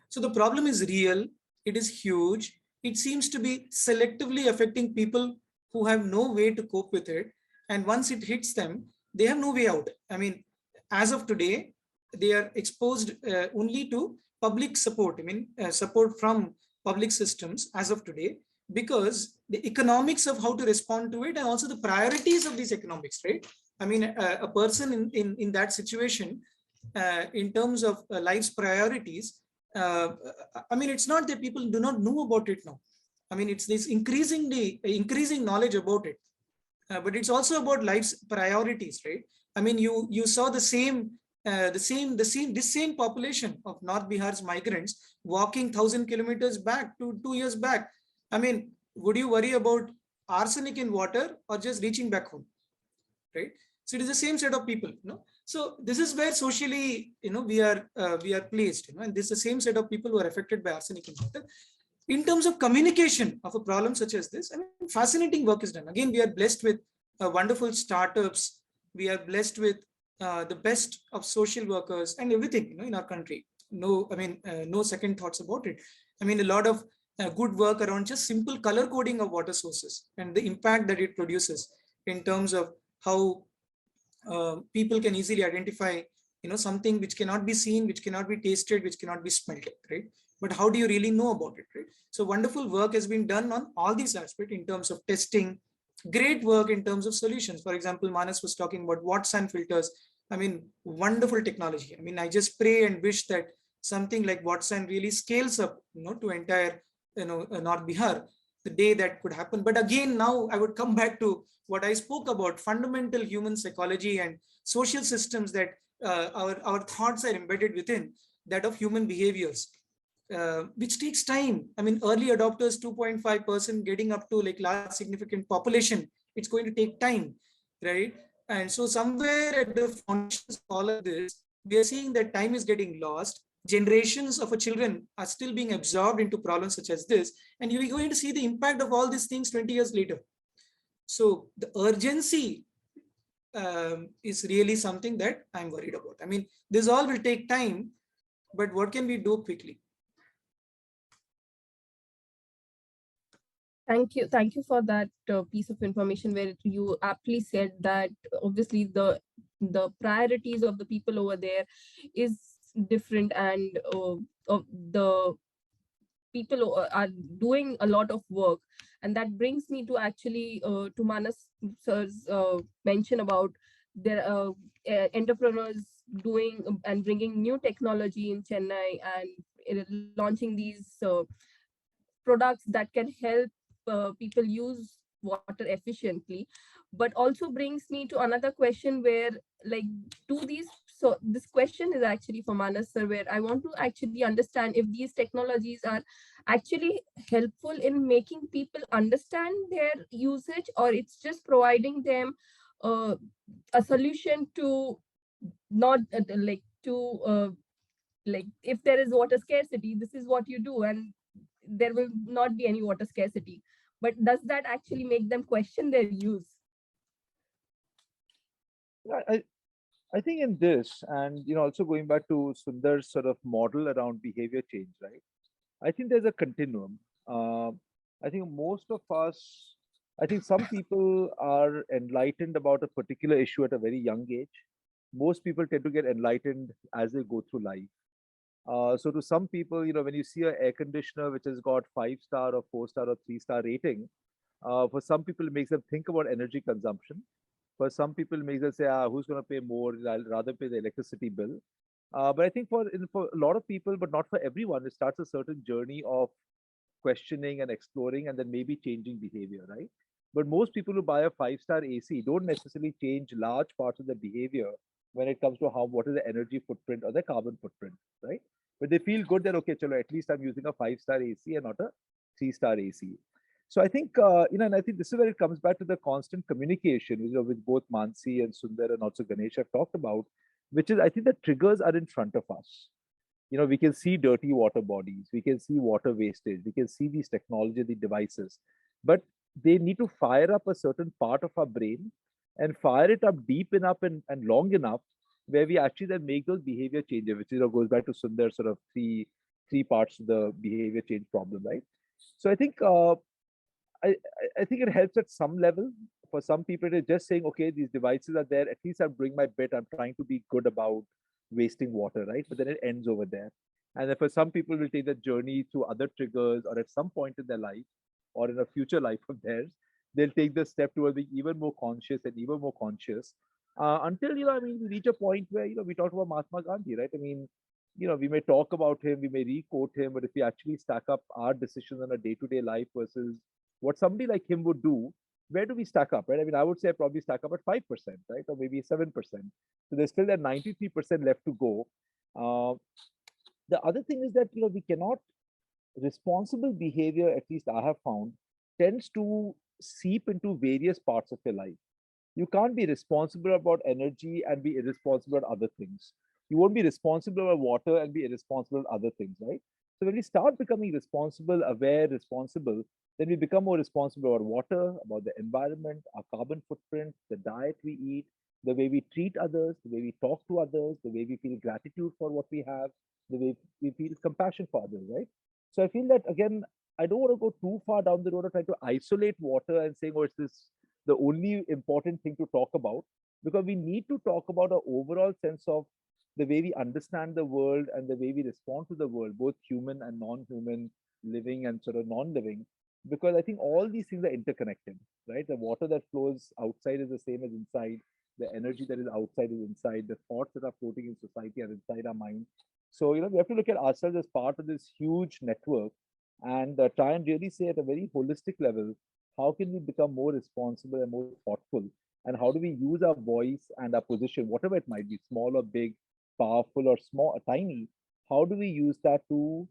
So the problem is real, it is huge. It seems to be selectively affecting people who have no way to cope with it. And once it hits them, they have no way out. I mean, as of today, they are exposed only to public support. I mean, support from public systems as of today, because the economics of how to respond to it and also the priorities of these economics, right? I mean, a person in that situation, in terms of life's priorities, I mean, it's not that people do not know about it now. I mean, it's this increasing knowledge about it, but it's also about life's priorities, right? I mean, you saw the same population of North Bihar's migrants walking 1,000 kilometers back to 2 years back. I mean, would you worry about arsenic in water or just reaching back home, right? So it is the same set of people, So this is where socially, we are placed, and this is the same set of people who are affected by arsenic in water. In terms of communication of a problem such as this, I mean, fascinating work is done. Again, we are blessed with wonderful startups. We are blessed with the best of social workers and everything, in our country. No, I mean, no second thoughts about it. I mean, a lot of good work around just simple color coding of water sources and the impact that it produces in terms of how people can easily identify, something which cannot be seen, which cannot be tasted, which cannot be smelled, right? But how do you really know about it, right? So wonderful work has been done on all these aspects in terms of testing, great work in terms of solutions. For example, Manas was talking about Watson filters. I mean, wonderful technology. I mean, I just pray and wish that something like Watson really scales up, to entire, North Bihar, the day that could happen. But again, now I would come back to what I spoke about, fundamental human psychology and social systems that our thoughts are embedded within, that of human behaviors, which takes time. I mean, early adopters, 2.5%, getting up to like large significant population, it's going to take time, right? And so somewhere at the foundations of all of this, we are seeing that time is getting lost. Generations of our children are still being absorbed into problems such as this. And you're going to see the impact of all these things 20 years later. So the urgency is really something that I'm worried about. I mean, this all will take time, but what can we do quickly? Thank you for that piece of information where you aptly said that obviously the priorities of the people over there is different, and the people are doing a lot of work. And that brings me to actually to Manas sir's mention about their entrepreneurs doing and bringing new technology in Chennai, and launching these products that can help people use water efficiently. But also brings me to another question where, like, do these so this question is actually for Manas sir, where I want to actually understand if these technologies are actually helpful in making people understand their usage, or it's just providing them uh, a solution to not like, if there is water scarcity, this is what you do, and there will not be any water scarcity. But does that actually make them question their use? I, I think in this, and also going back to Sundar's sort of model around behavior change, right? I think there's a continuum. I think most of us, I think some people are enlightened about a particular issue at a very young age. Most people tend to get enlightened as they go through life. So to some people, when you see an air conditioner which has got 5-star or 4-star or 3-star rating, for some people it makes them think about energy consumption. For some people, it makes them say, who's going to pay more? I'll rather pay the electricity bill. But I think for a lot of people, but not for everyone, it starts a certain journey of questioning and exploring, and then maybe changing behavior, right? But most people who buy a 5-star AC don't necessarily change large parts of their behavior when it comes to what is the energy footprint or the carbon footprint, right? But they feel good that, okay, chalo, at least I'm using a 5-star AC and not a 3-star AC. So I think, and I think this is where it comes back to the constant communication, which both Mansee and Sundar and also Ganesh have talked about, which is, I think the triggers are in front of us. We can see dirty water bodies, we can see water wastage, we can see these technology, the devices, but they need to fire up a certain part of our brain and fire it up deep enough and long enough where we actually then make those behavior changes, which goes back to Sundar's sort of three parts of the behavior change problem, right? So I think I think it helps at some level. For some people, it is just saying, okay, these devices are there. At least I'm doing my bit. I'm trying to be good about wasting water, right? But then it ends over there. And then for some people, will take that journey through other triggers, or at some point in their life, or in a future life of theirs, they'll take the step towards being even more conscious and even more conscious. Until I mean, we reach a point where we talk about Mahatma Gandhi, right? I mean, we may talk about him, we may re-quote him, but if we actually stack up our decisions on a day-to-day life versus what somebody like him would do, where do we stack up, right? I mean, I would say I probably stack up at 5%, right? Or maybe 7%. So there's still that 93% left to go. The other thing is that, we cannot, responsible behavior, at least I have found, tends to seep into various parts of your life. You can't be responsible about energy and be irresponsible about other things. You won't be responsible about water and be irresponsible about other things, right? So when we start becoming responsible, aware, responsible, then we become more responsible about water, about the environment, our carbon footprint, the diet we eat, the way we treat others, the way we talk to others, the way we feel gratitude for what we have, the way we feel compassion for others, right? So I feel that, again, I don't want to go too far down the road of trying to isolate water and saying, oh, it's this the only important thing to talk about, because we need to talk about an overall sense of the way we understand the world and the way we respond to the world, both human and non-human, living and sort of non-living, because I think all these things are interconnected, right? The water that flows outside is the same as inside. the energy that is outside is inside, the thoughts that are floating in society are inside our mind. So, we have to look at ourselves as part of this huge network and try and really say at a very holistic level, how can we become more responsible and more thoughtful? And how do we use our voice and our position, whatever it might be, small or big, powerful or small, or tiny, how do we use that to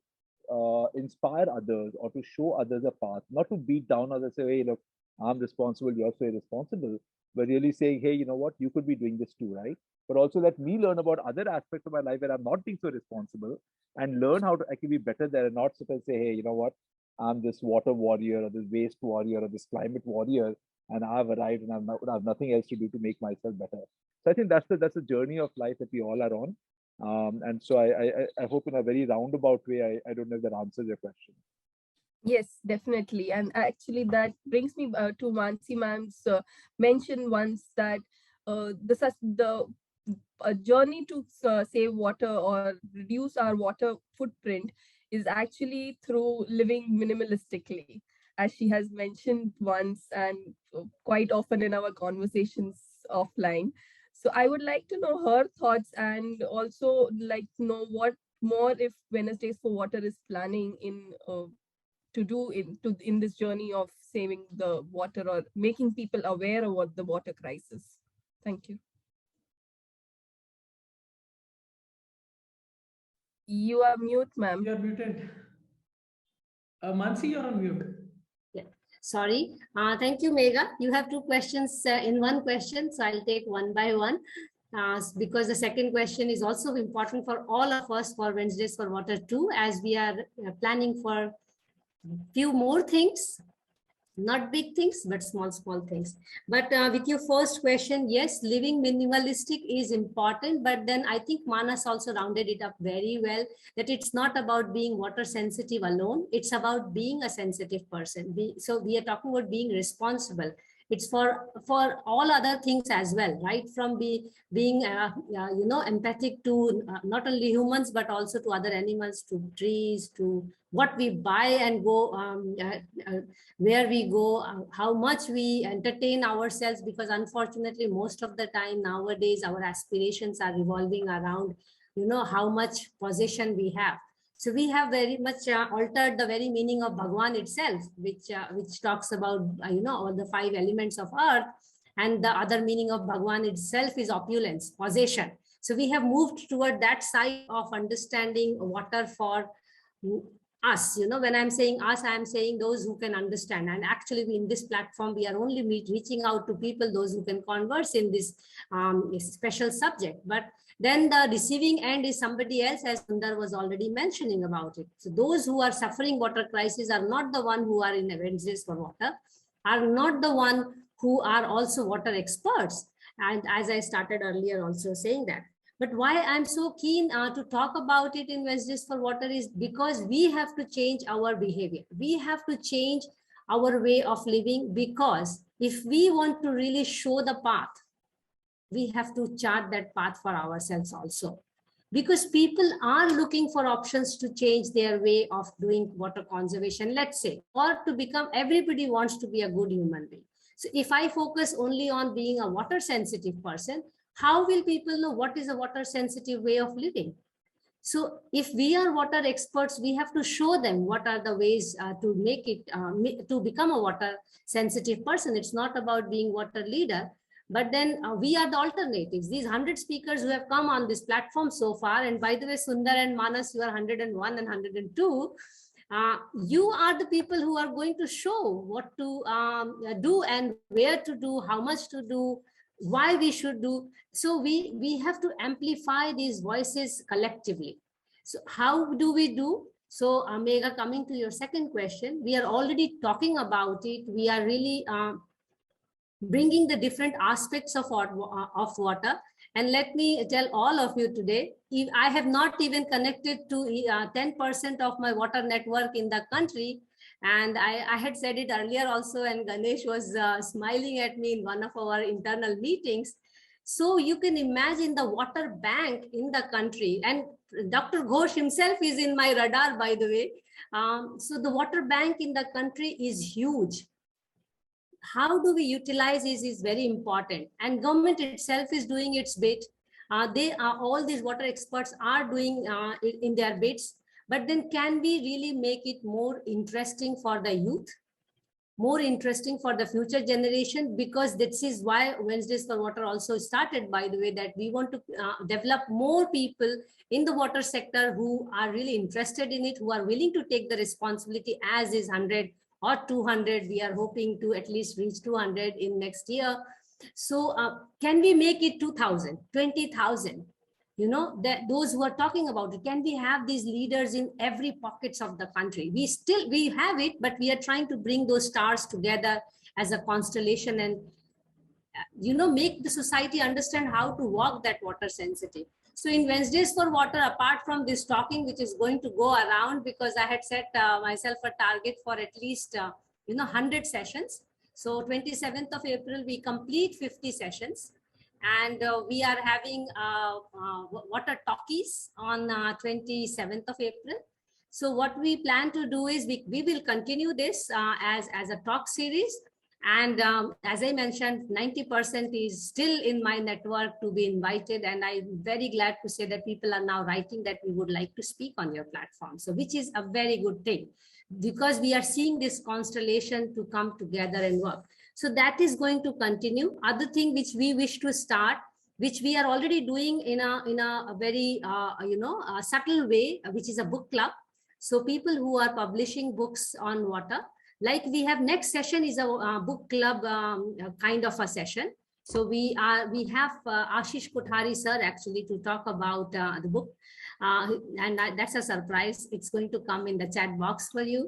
inspire others or to show others a path, not to beat down others, say, hey, look, I'm responsible, you're so irresponsible, but really saying, hey, you know what, you could be doing this too, right? But also let me learn about other aspects of my life where I'm not being so responsible and learn how to actually be better there and not sit and say, hey, you know what, I'm this water warrior or this waste warrior or this climate warrior, and I've arrived and I have nothing else to do to make myself better. So I think that's the journey of life that we all are on. And so I hope in a very roundabout way, I don't know if that answers your question. Yes, definitely. And actually that brings me to Mansee ma'am's mention once that the journey to save water or reduce our water footprint is actually through living minimalistically, as she has mentioned once and quite often in our conversations offline. So I would like to know her thoughts and also like to know what more if Wednesdays for Water is planning to do in this journey of saving the water or making people aware about the water crisis. Thank you. You are mute, ma'am. You're muted. Mansee, you're on mute. Yeah. Sorry. Thank you, Megha. You have two questions in one question, so I'll take one by one. Because the second question is also important for all of us for Wednesdays for Water too, as we are planning for few more things, not big things, but small things. But with your first question, yes, living minimalistic is important, but then I think Manas also rounded it up very well, that it's not about being water sensitive alone. It's about being a sensitive person. So we are talking about being responsible. It's for all other things as well, right? From being empathic to not only humans, but also to other animals, to trees, to what we buy and go, where we go, how much we entertain ourselves, because unfortunately, most of the time nowadays, our aspirations are revolving around, how much possession we have. So we have very much altered the very meaning of Bhagwan itself, which talks about, all the 5 elements of earth. And the other meaning of Bhagwan itself is opulence, possession. So we have moved toward that side of understanding water for us. When I'm saying us, I'm saying those who can understand. And actually in this platform, we are only reaching out to people, those who can converse in this special subject. But then the receiving end is somebody else, as Sundar was already mentioning about it. So those who are suffering water crisis are not the one who are in Wednesdays for Water, are not the one who are also water experts. And as I started earlier also saying that. But why I'm so keen to talk about it in Wednesdays for Water is because we have to change our behavior. We have to change our way of living, because if we want to really show the path, we have to chart that path for ourselves also. Because people are looking for options to change their way of doing water conservation, let's say, or to become, everybody wants to be a good human being. So if I focus only on being a water sensitive person, how will people know what is a water sensitive way of living? So if we are water experts, we have to show them what are the ways to make it, to become a water sensitive person. It's not about being water leader, but then we are the alternatives. These 100 speakers who have come on this platform so far, and by the way, Sundar and Manas, you are 101 and 102. You are the people who are going to show what to do and where to do, how much to do, why we should do. So we have to amplify these voices collectively. So how do we do? So Megha, coming to your second question, we are already talking about it. We are really bringing the different aspects of water. And let me tell all of you today, if I have not even connected to 10% of my water network in the country. And I had said it earlier also, and Ganesh was smiling at me in one of our internal meetings. So you can imagine the water bank in the country, and Dr. Ghosh himself is in my radar, by the way. So the water bank in the country is huge. how do we utilize is very important, and government itself is doing its bit. They are, all these water experts are doing in their bits, but then can we really make it more interesting for the youth, more interesting for the future generation? Because this is why Wednesdays for Water also started, by the way, that we want to develop more people in the water sector who are really interested in it, who are willing to take the responsibility, as is 100 or 200. We are hoping to at least reach 200 in next year. So can we make it 2,000, 20,000? You know, that those who are talking about it, can we have these leaders in every pockets of the country? We have it, but we are trying to bring those stars together as a constellation, and you know, make the society understand how to walk that water sensitive. So in Wednesdays for Water, apart from this talking, which is going to go around, because I had set myself a target for at least 100 sessions. So 27th of April, we complete 50 sessions. And we are having water talkies on 27th of April. So what we plan to do is we will continue this as a talk series. And as I mentioned, 90% is still in my network to be invited. And I'm very glad to say that people are now writing that we would like to speak on your platform. So which is a very good thing, because we are seeing this constellation to come together and work. So that is going to continue. Other thing which we wish to start, which we are already doing in a very subtle way, which is a book club. So people who are publishing books on water, like we have next session is a book club kind of a session. So we have Ashish Kothari sir actually to talk about the book. And that's a surprise. It's going to come in the chat box for you.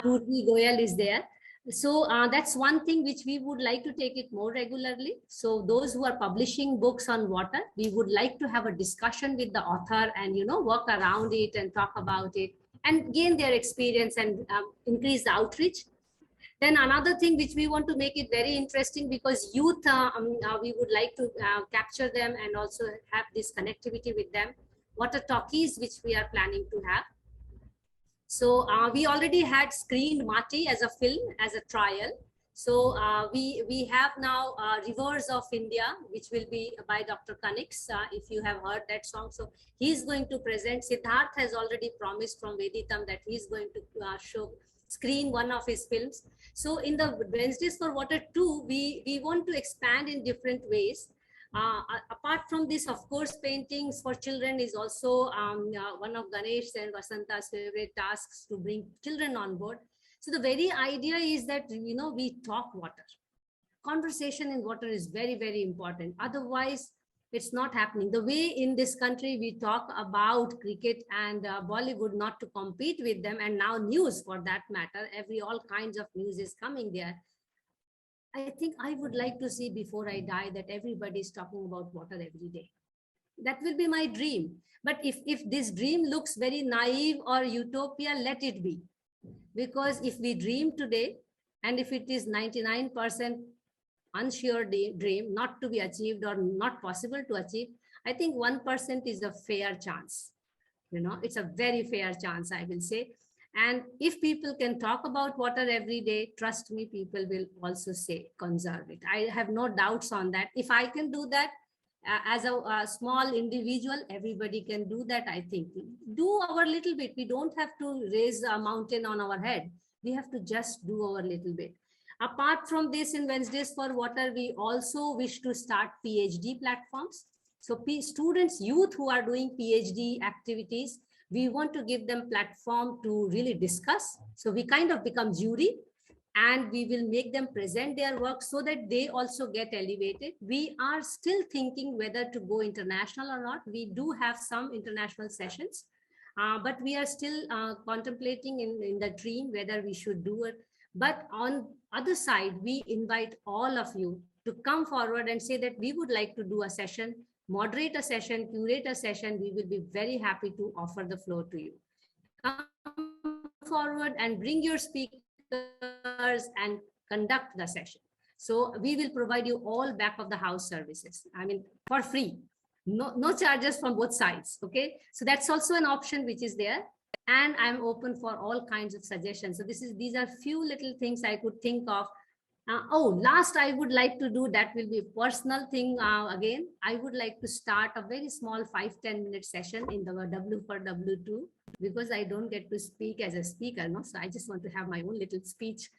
Purvi Goyal is there. So that's one thing which we would like to take it more regularly. So those who are publishing books on water, we would like to have a discussion with the author and, work around it and talk about it and gain their experience and increase the outreach. Then another thing which we want to make it very interesting, because youth, we would like to capture them and also have this connectivity with them. Water talkies, which we are planning to have. So we already had screened Mati as a film, as a trial. So we have now Rivers of India, which will be by Dr. Kanix, if you have heard that song. So he's going to present. Siddharth has already promised from Veditam that he's going to screen one of his films. So in the Wednesdays for Water 2, we want to expand in different ways. Apart from this, of course, paintings for children is also one of Ganesh and Vasanta's favorite tasks, to bring children on board. So the very idea is that, we talk water. Conversation in water is very, very important. Otherwise, it's not happening. The way in this country we talk about cricket and Bollywood, not to compete with them, and now news for that matter, all kinds of news is coming there. I think I would like to see before I die that everybody is talking about water every day. That will be my dream. But if this dream looks very naive or utopia, let it be. Because if we dream today, and if it is 99% unsure dream, not to be achieved or not possible to achieve, I think 1% is a fair chance. It's a very fair chance, I will say. And if people can talk about water every day, trust me, people will also say, conserve it. I have no doubts on that. If I can do that as a small individual, everybody can do that, I think. Do our little bit. We don't have to raise a mountain on our head. We have to just do our little bit. Apart from this, in Wednesdays for Water, we also wish to start PhD platforms. So students, youth who are doing PhD activities, we want to give them platform to really discuss. So we kind of become jury, and we will make them present their work so that they also get elevated. We are still thinking whether to go international or not. We do have some international sessions, but we are still contemplating in the dream whether we should do it. But on other side, we invite all of you to come forward and say that we would like to do a session, moderate a session, curate a session. We will be very happy to offer the floor to you. Come forward and bring your speakers and conduct the session. So we will provide you all back of the house services. I mean, for free, no charges from both sides. Okay, so that's also an option which is there. And I'm open for all kinds of suggestions. So these are few little things I could think of Last I would like to do, that will be a personal thing. Again, I would like to start a very small 5-10 minute session in the W for W2, because I don't get to speak as a speaker, no? So I just want to have my own little speech.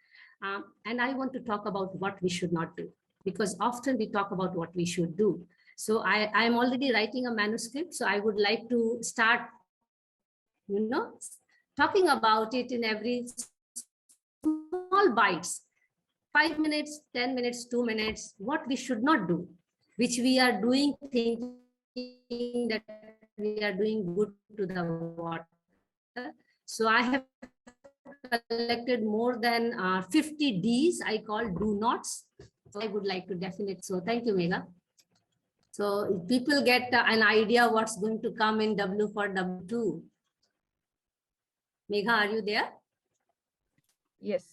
And I want to talk about what we should not do, because often we talk about what we should do. So I am already writing a manuscript. So I would like to start, talking about it in every small bites. 5 minutes, 10 minutes, 2 minutes, what we should not do, which we are doing, thinking that we are doing good to the water. So I have collected more than 50 Ds, I call do nots. So I would like to definitely, so thank you, Megha. So if people get an idea what's going to come in W for W2. Megha, are you there? Yes.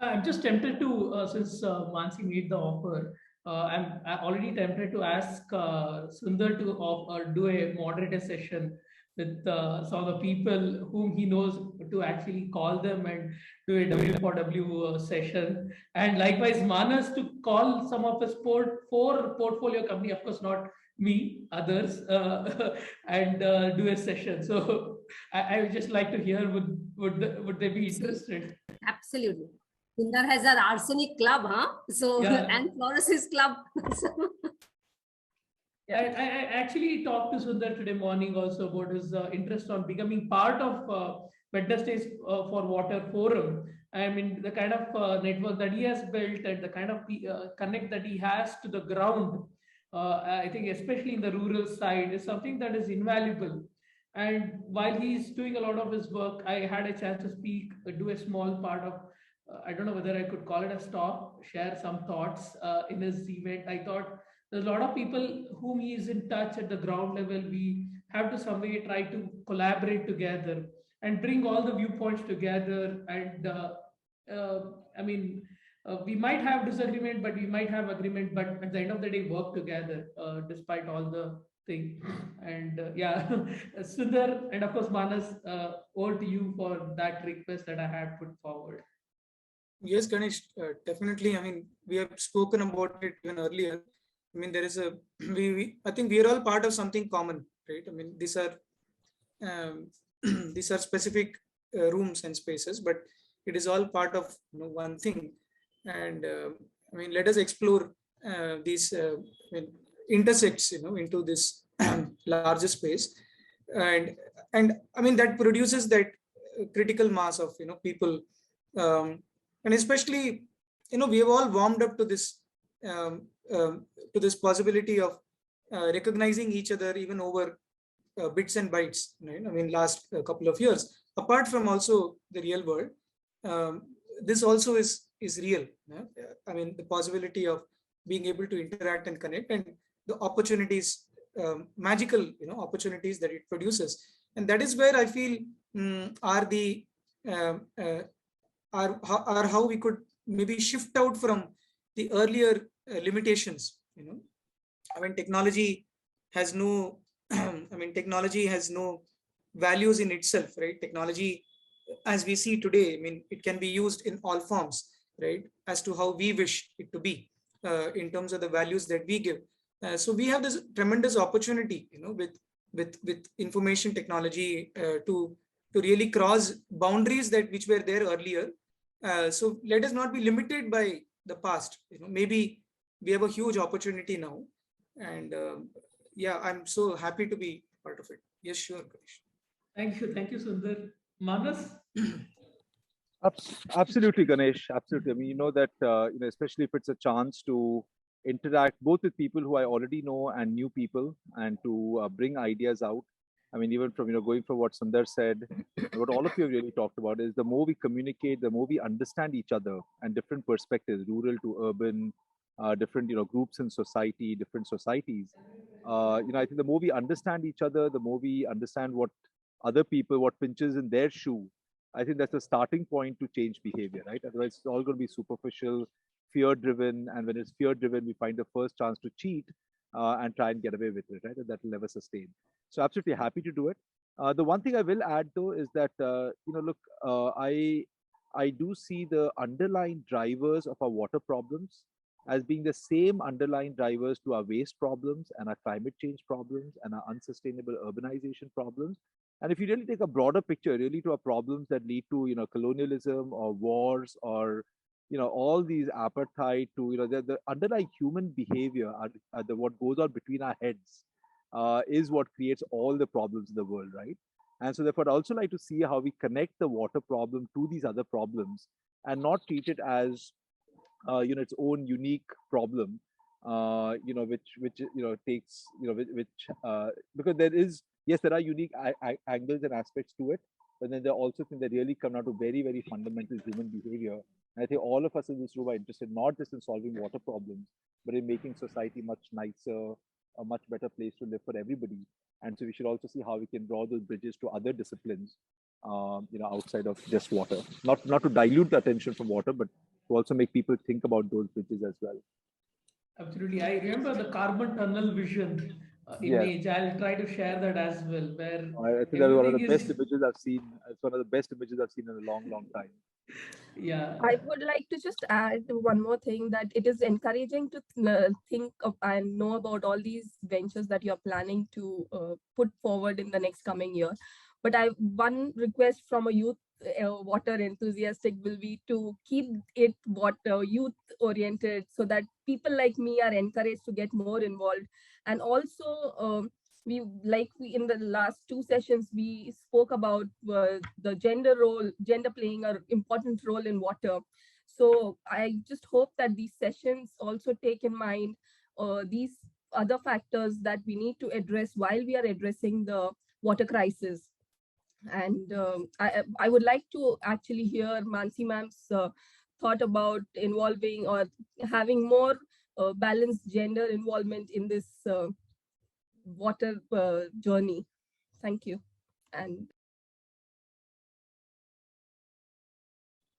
I'm just tempted to, since Mansee made the offer, I'm already tempted to ask Sundar to do a moderator session with some of the people whom he knows, to actually call them and do a W for W session. And likewise, Manas to call some of his four portfolio company, of course, not me, others, and do a session. So I would just like to hear, would they be interested? Absolutely. Sundar has our arsenic club, huh? So, Yeah. and fluorosis club. I actually talked to Sundar today morning also about his interest on becoming part of Wednesdays for Water Forum. I mean, the kind of network that he has built and the kind of connect that he has to the ground, I think especially in the rural side, is something that is invaluable. And while he's doing a lot of his work, I had a chance to speak, do a small part of, I don't know whether I could call it a stop, share some thoughts in his event. I thought there's a lot of people whom he is in touch at the ground level. We have to some way try to collaborate together and bring all the viewpoints together. And uh, I mean, we might have disagreement, but we might have agreement. But at the end of the day, work together despite all the thing. And yeah, Sundar and of course Manas, over to you for that request that I had put forward. Yes, Ganesh, definitely. I mean, we have spoken about it even earlier. I mean, there is a I think we are all part of something common, right? I mean, these are these are specific rooms and spaces, but it is all part of one thing. And I mean, let us explore these I mean, intersects, into this larger space, and I mean that produces that critical mass of people, and especially we have all warmed up to this um, possibility of recognizing each other even over bits and bytes, right? I mean, last couple of years, apart from also the real world, um, this also is real. I mean, the possibility of being able to interact and connect, and the opportunities, magical, opportunities that it produces, and that is where I feel are the um, uh, are how we could maybe shift out from the earlier limitations. I mean, technology has no I mean, technology has no values in itself, right? Technology, as we see today, I mean, it can be used in all forms, right? As to how we wish it to be, in terms of the values that we give. So we have this tremendous opportunity, with information technology, to really cross boundaries that which were there earlier. So let us not be limited by the past. Maybe we have a huge opportunity now, and yeah, I'm so happy to be part of it. Yes, sure, Ganesh. Thank you, Sundar. Manas? Absolutely, Ganesh. Absolutely. I mean, that especially if it's a chance to interact both with people who I already know and new people, and to bring ideas out. I mean, even from going from what Sundar said, what all of you have really talked about is the more we communicate, the more we understand each other and different perspectives, rural to urban, different groups in society, different societies. I think the more we understand each other, the more we understand what other people, what pinches in their shoe. I think that's a starting point to change behavior, right? Otherwise, it's all going to be superficial, fear driven. And when it's fear driven, we find the first chance to cheat and try and get away with it, right? And that will never sustain. So, absolutely happy to do it. The one thing I will add, though, is that, look, I I do see the underlying drivers of our water problems as being the same underlying drivers to our waste problems and our climate change problems and our unsustainable urbanization problems. And if you really take a broader picture, really to our problems that lead to, colonialism or wars or, all these apartheid to, the underlying human behavior, what goes on between our heads is what creates all the problems in the world, right? And so therefore, I'd also like to see how we connect the water problem to these other problems and not treat it as its own unique problem, which takes, because there is, yes, there are unique angles and aspects to it, but then there are also things that really come down to very, very fundamental human behavior. And I think all of us in this room are interested not just in solving water problems, but in making society much nicer, a much better place to live for everybody. And so we should also see how we can draw those bridges to other disciplines, outside of just water. Not to dilute the attention from water, but to also make people think about those bridges as well. Absolutely. I remember the carbon tunnel vision Yes. image. I'll try to share that as well, where I think that's one of the everything best is. images I've seen. It's one of the best images I've seen in a long, long time. Yeah. I would like to just add one more thing, that it is encouraging to think of and know about all these ventures that you're planning to put forward in the next coming year. But one request from a youth water enthusiastic will be to keep it water youth oriented, so that people like me are encouraged to get more involved. And also, we in the last two sessions we spoke about the gender playing an important role in water. So I just hope that these sessions also take in mind these other factors that we need to address while we are addressing the water crisis. And I would like to actually hear Mansee ma'am's thought about involving or having more balanced gender involvement in this water journey. Thank you. And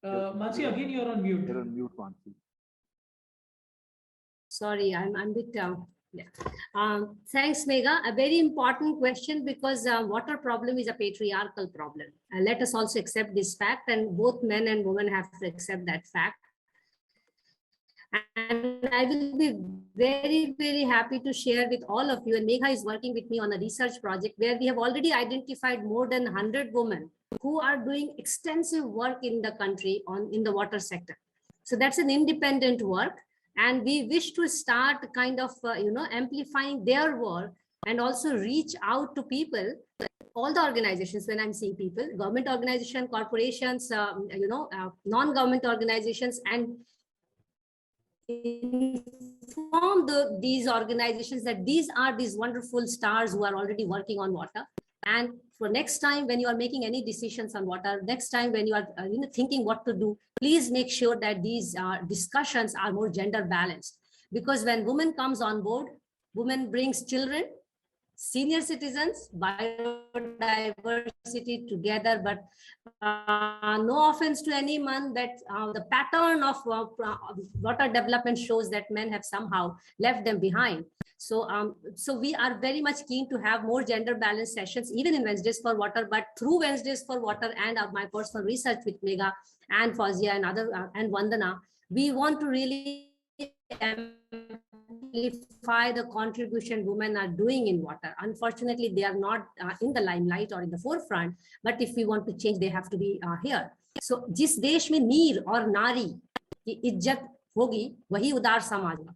Mansee, again, you're on mute. You're on mute, Mansee. Sorry, I'm a bit yeah. Thanks, Megha. A very important question, because water problem is a patriarchal problem. Let us also accept this fact, and both men and women have to accept that fact. And I will be very, very happy to share with all of you. And Megha is working with me on a research project where we have already identified more than 100 women who are doing extensive work in the country in the water sector. So that's an independent work. And we wish to start kind of, amplifying their work and also reach out to people, all the organizations. When I'm saying people, government organizations, corporations, non-government organizations, and inform these organizations that these are these wonderful stars who are already working on water. And for next time, when you are making any decisions on water, next time when you are thinking what to do, please make sure that these discussions are more gender balanced. Because when women comes on board, women brings children, senior citizens, biodiversity together. But no offense to any man, that the pattern of water development shows that men have somehow left them behind. So we are very much keen to have more gender balanced sessions, even in Wednesdays for Water. But through Wednesdays for Water and my personal research with Megha and Fauzia and and Vandana, we want to really amplify the contribution women are doing in water. Unfortunately, they are not in the limelight or in the forefront, but if we want to change, they have to be here. So जिस देश में नीर और नारी की इज्जत होगी, वही उदार समाज होगा.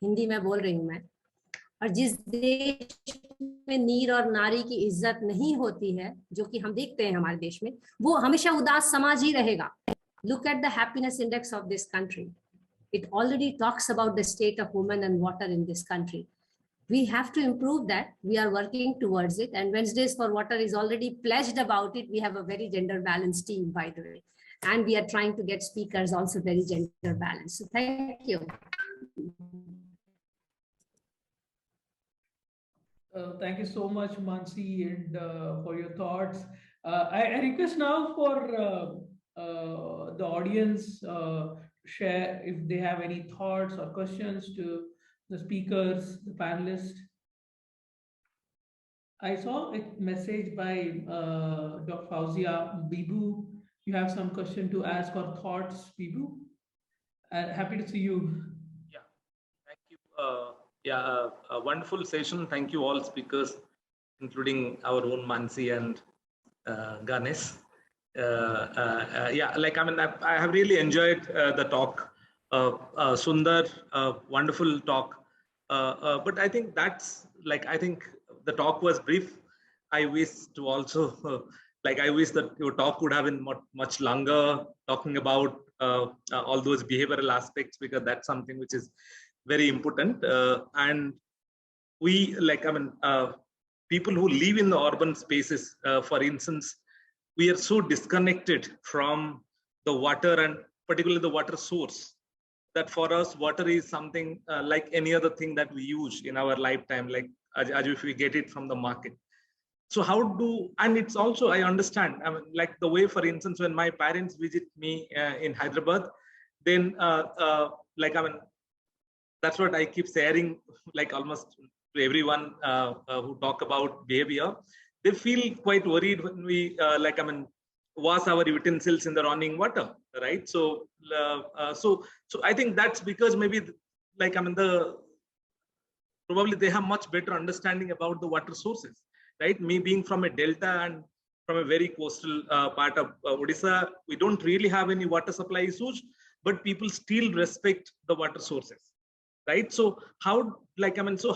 हिंदी में बोल रही हूँ मैं. और जिस देश में नीर और नारी की इज्जत नहीं होती है, जो कि हम देखते हैं हमारे देश में, वो हमेशा उदास समाज ही रहेगा. Look at the happiness index of this country. It already talks about the state of women and water in this country. We have to improve that. We are working towards it. And Wednesdays for Water is already pledged about it. We have a very gender balanced team, by the way. And we are trying to get speakers also very gender balanced. So thank you. Thank you so much, Mansee, and for your thoughts. I request now for the audience share if they have any thoughts or questions to the speakers, the panelists. I saw a message by Dr. Fauzia Bibu you have some question to ask or thoughts, Bibu? Happy to see you. Yeah, thank you. A wonderful session. Thank you all speakers, including our own Mansee and Ganesh. Yeah, like I have really enjoyed the talk. Sundar, wonderful talk. But I think I think the talk was brief. I wish to also I wish that your talk would have been much longer, talking about all those behavioral aspects, because that's something which is very important. And we people who live in the urban spaces, for instance, we are so disconnected from the water, and particularly the water source, that for us water is something like any other thing that we use in our lifetime, like as if we get it from the market. So how do, and it's also, I understand, I mean, like the way, for instance, when my parents visit me in Hyderabad, then that's what I keep sharing, like almost to everyone who talk about behavior. They feel quite worried when we wash our utensils in the running water, right? So I think that's because maybe probably they have much better understanding about the water sources, right? Me being from a delta and from a very coastal part of Odisha, we don't really have any water supply issues, but people still respect the water sources, right? So how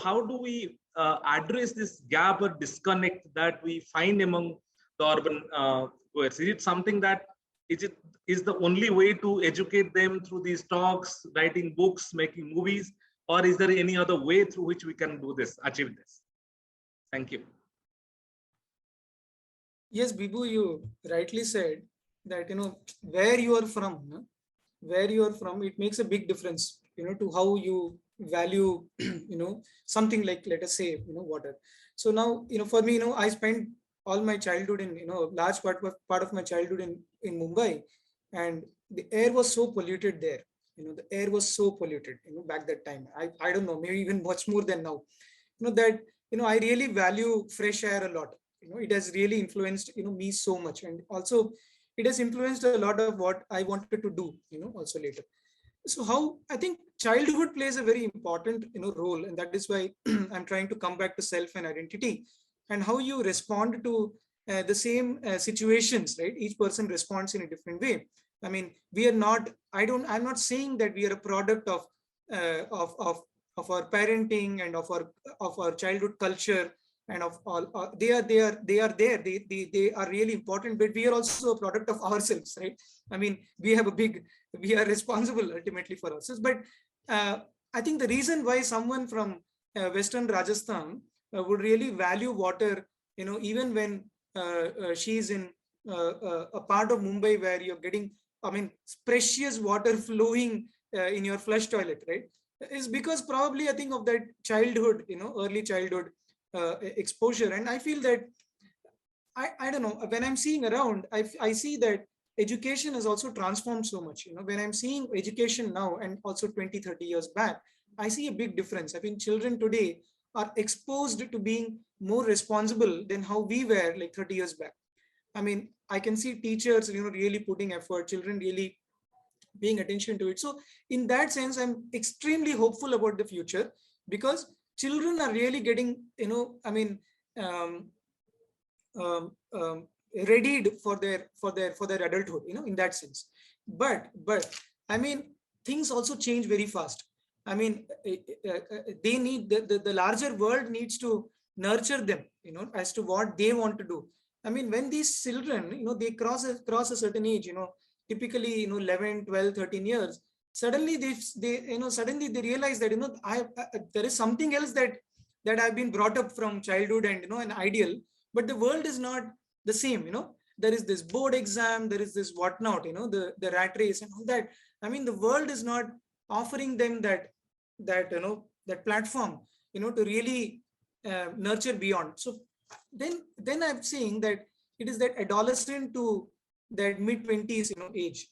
how do we address this gap or disconnect that we find among the urban poets? Is it something that is the only way to educate them through these talks, writing books, making movies, or is there any other way through which we can do this, achieve this? Thank you. Yes, Bibu, you rightly said that, where you are from, it makes a big difference, to how you value, something like, let us say, water. So now, for me, I spent all my childhood in, large part of my childhood in Mumbai, and the air was so polluted there. The air was so polluted, back that time. I don't know, maybe even much more than now. That, I really value fresh air a lot. It has really influenced, me so much. And also it has influenced a lot of what I wanted to do, also later. So how I think childhood plays a very important, role. And that is why I'm trying to come back to self and identity, and how you respond to the same situations, right? Each person responds in a different way. I mean, we are not, I'm not saying that we are a product of our parenting and of our childhood culture and of all. They are there. They are really important, but we are also a product of ourselves, right? I mean, we are responsible ultimately for ourselves. But I think the reason why someone from Western Rajasthan would really value water, even when she's in a part of Mumbai where you're getting, I mean, precious water flowing in your flush toilet, right? Is because probably I think of that childhood, early childhood exposure. And I feel that I don't know, when I'm seeing around, I see that education has also transformed so much. When I'm seeing education now and also 20-30 years back, I see a big difference. I think children today are exposed to being more responsible than how we were like 30 years back. I mean, I can see teachers, really putting effort, children really paying attention to it. So in that sense, I'm extremely hopeful about the future, because children are really getting, um, readied for their adulthood, in that sense. But I mean, things also change very fast. I mean, they need the larger world needs to nurture them, as to what they want to do. I mean, when these children, they cross a certain age, typically 11, 12, 13 years, suddenly they realize that there is something else that I've been brought up from childhood, and an ideal, but the world is not the same. There is this board exam, there is this whatnot, the rat race and all that. I mean, the world is not offering them that platform, to really nurture beyond. So then I'm saying that it is that adolescent to that mid-20s, age.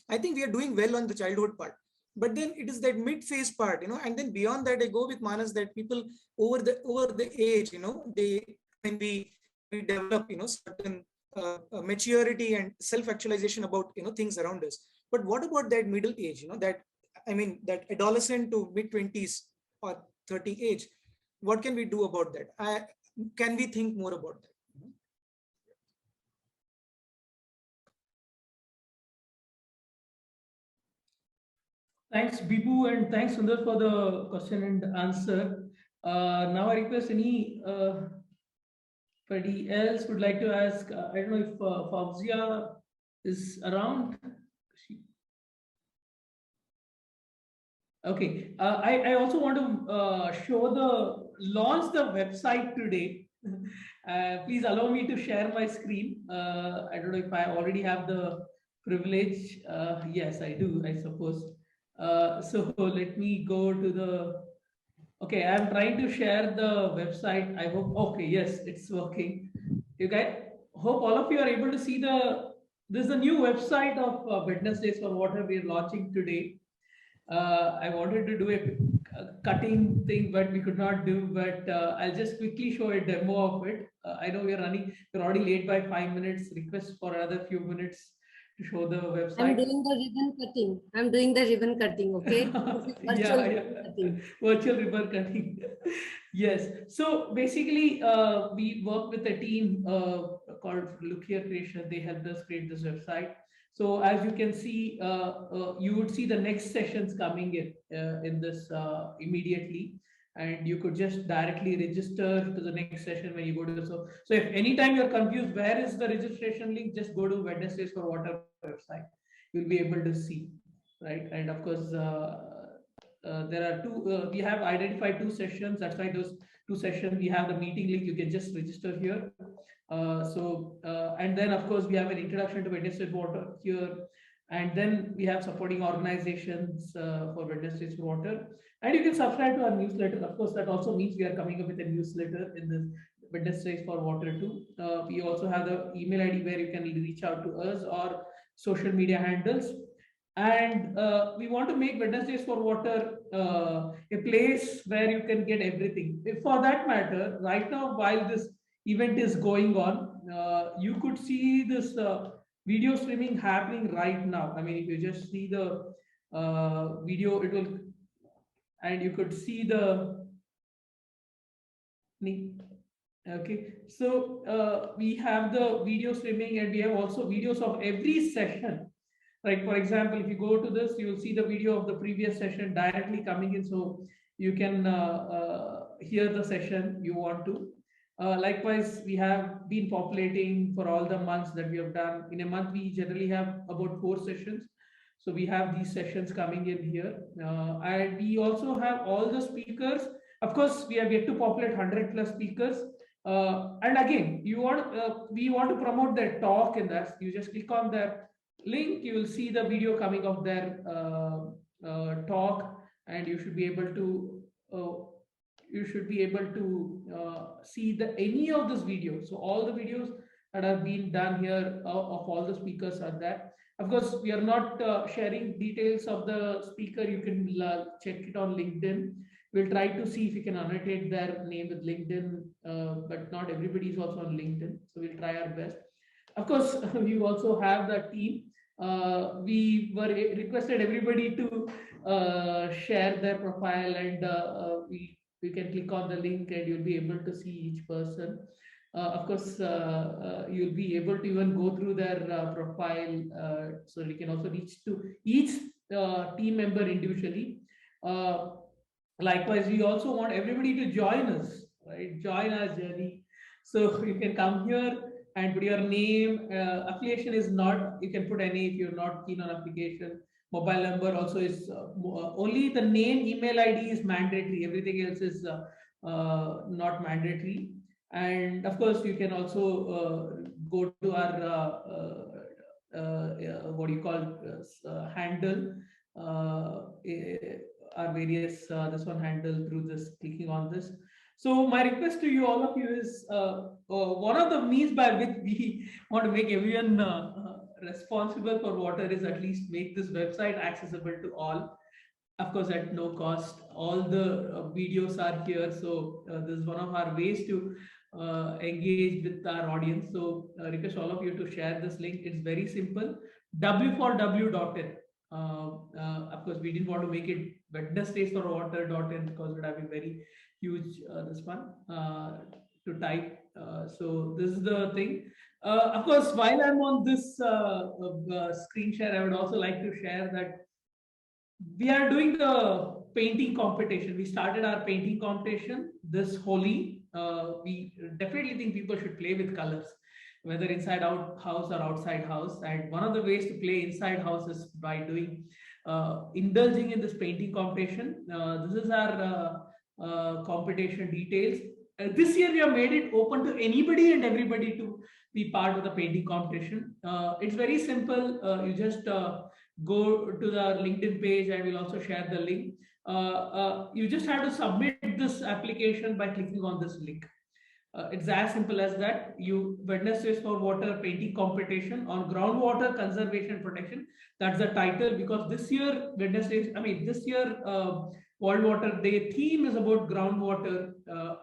I think we are doing well on the childhood part, but then it is that mid-phase part, and then beyond that, I go with Manas, that people over the age, they, when we develop, certain maturity and self-actualization about things around us. But what about that middle age? That that adolescent to mid-20s or 30 age. What can we do about that? Can we think more about that? Thanks, Bibu, and thanks, Sundar, for the question and answer. Now I request anybody else would like to ask. I don't know if Fauzia is around. Okay. I also want to launch the website today. Please allow me to share my screen. I don't know if I already have the privilege. Yes, I do, I suppose. So let me go to the, okay, I'm trying to share the website. I hope, okay, yes, it's working. You guys, hope all of you are able to see this is the new website of Wednesdays for Water we're launching today. I wanted to do a cutting thing, but we could not do. But I'll just quickly show a demo of it. I know we're already late by 5 minutes. Request for another few minutes to show the website. I'm doing the ribbon cutting. Okay. Virtual ribbon cutting. Virtual ribbon cutting. Yes. So basically, we work with a team called Look Here Creation. They helped us create this website. So as you can see, you would see the next sessions coming in this immediately, and you could just directly register to the next session when you go to the so if anytime you're confused where is the registration link, just go to Wednesdays for Water website. You'll be able to see, right? And of course, there are two. We have identified 2 sessions. That's why those 2 sessions we have the meeting link. You can just register here. And then of course we have an introduction to Wednesdays Water here, and then we have supporting organizations for Wednesdays Water, and you can subscribe to our newsletter. Of course, that also means we are coming up with a newsletter in this Wednesdays for Water too. We also have the email ID where you can reach out to us or social media handles. And we want to make Wednesdays for Water a place where you can get everything. For that matter, right now, while this event is going on, you could see this video streaming happening right now. I mean, if you just see the video, it will, and you could see the, okay. So we have the video streaming, and we have also videos of every session. Like, for example, if you go to this, you will see the video of the previous session directly coming in. So you can hear the session you want to. Likewise, we have been populating for all the months that we have done. In a month, we generally have about 4 sessions. So we have these sessions coming in here. And we also have all the speakers. Of course, we have yet to populate 100 plus speakers. And again, we want to promote their talk in that. You just click on their link, you will see the video coming of their talk, and you should be able to see any of this video. So all the videos that are being done here of all the speakers are there. Of course, we are not sharing details of the speaker. You can check it on LinkedIn. We'll try to see if we can annotate their name with LinkedIn, but not everybody is also on LinkedIn. So we'll try our best. Of course, we also have the team. We were requested everybody to share their profile, and we can click on the link and you'll be able to see each person. Of course, you'll be able to even go through their profile, so you can also reach to each team member individually. Likewise, we also want everybody to join us, right? Join our journey. So you can come here and put your name. Affiliation is not, you can put any if you're not keen on application. Mobile number also is only the name, email ID is mandatory. Everything else is not mandatory. And of course, you can also go to our what do you call handle, our various this one handle through this, clicking on this. So my request to you, all of you, is one of the means by which we want to make everyone responsible for water is at least make this website accessible to all. Of course, at no cost. All the videos are here. So this is one of our ways to engage with our audience. So request all of you to share this link. It's very simple. W4W.in. Of course, we didn't want to make it Wednesdays.for.Water.in because it would have been very huge, this one to type. So this is the thing. Of course, while I'm on this screen share, I would also like to share that we are doing the painting competition. We started our painting competition this Holi. We definitely think people should play with colors, whether inside out house or outside house. And one of the ways to play inside house is by doing indulging in this painting competition. This is our competition details. This year we have made it open to anybody and everybody to be part of the painting competition. It's very simple. You just go to the LinkedIn page, and we'll also share the link. You just have to submit this application by clicking on this link. It's as simple as that. You Wednesdays for Water painting competition on groundwater conservation and protection. That's the title, because this year this year World Water Day theme is about groundwater,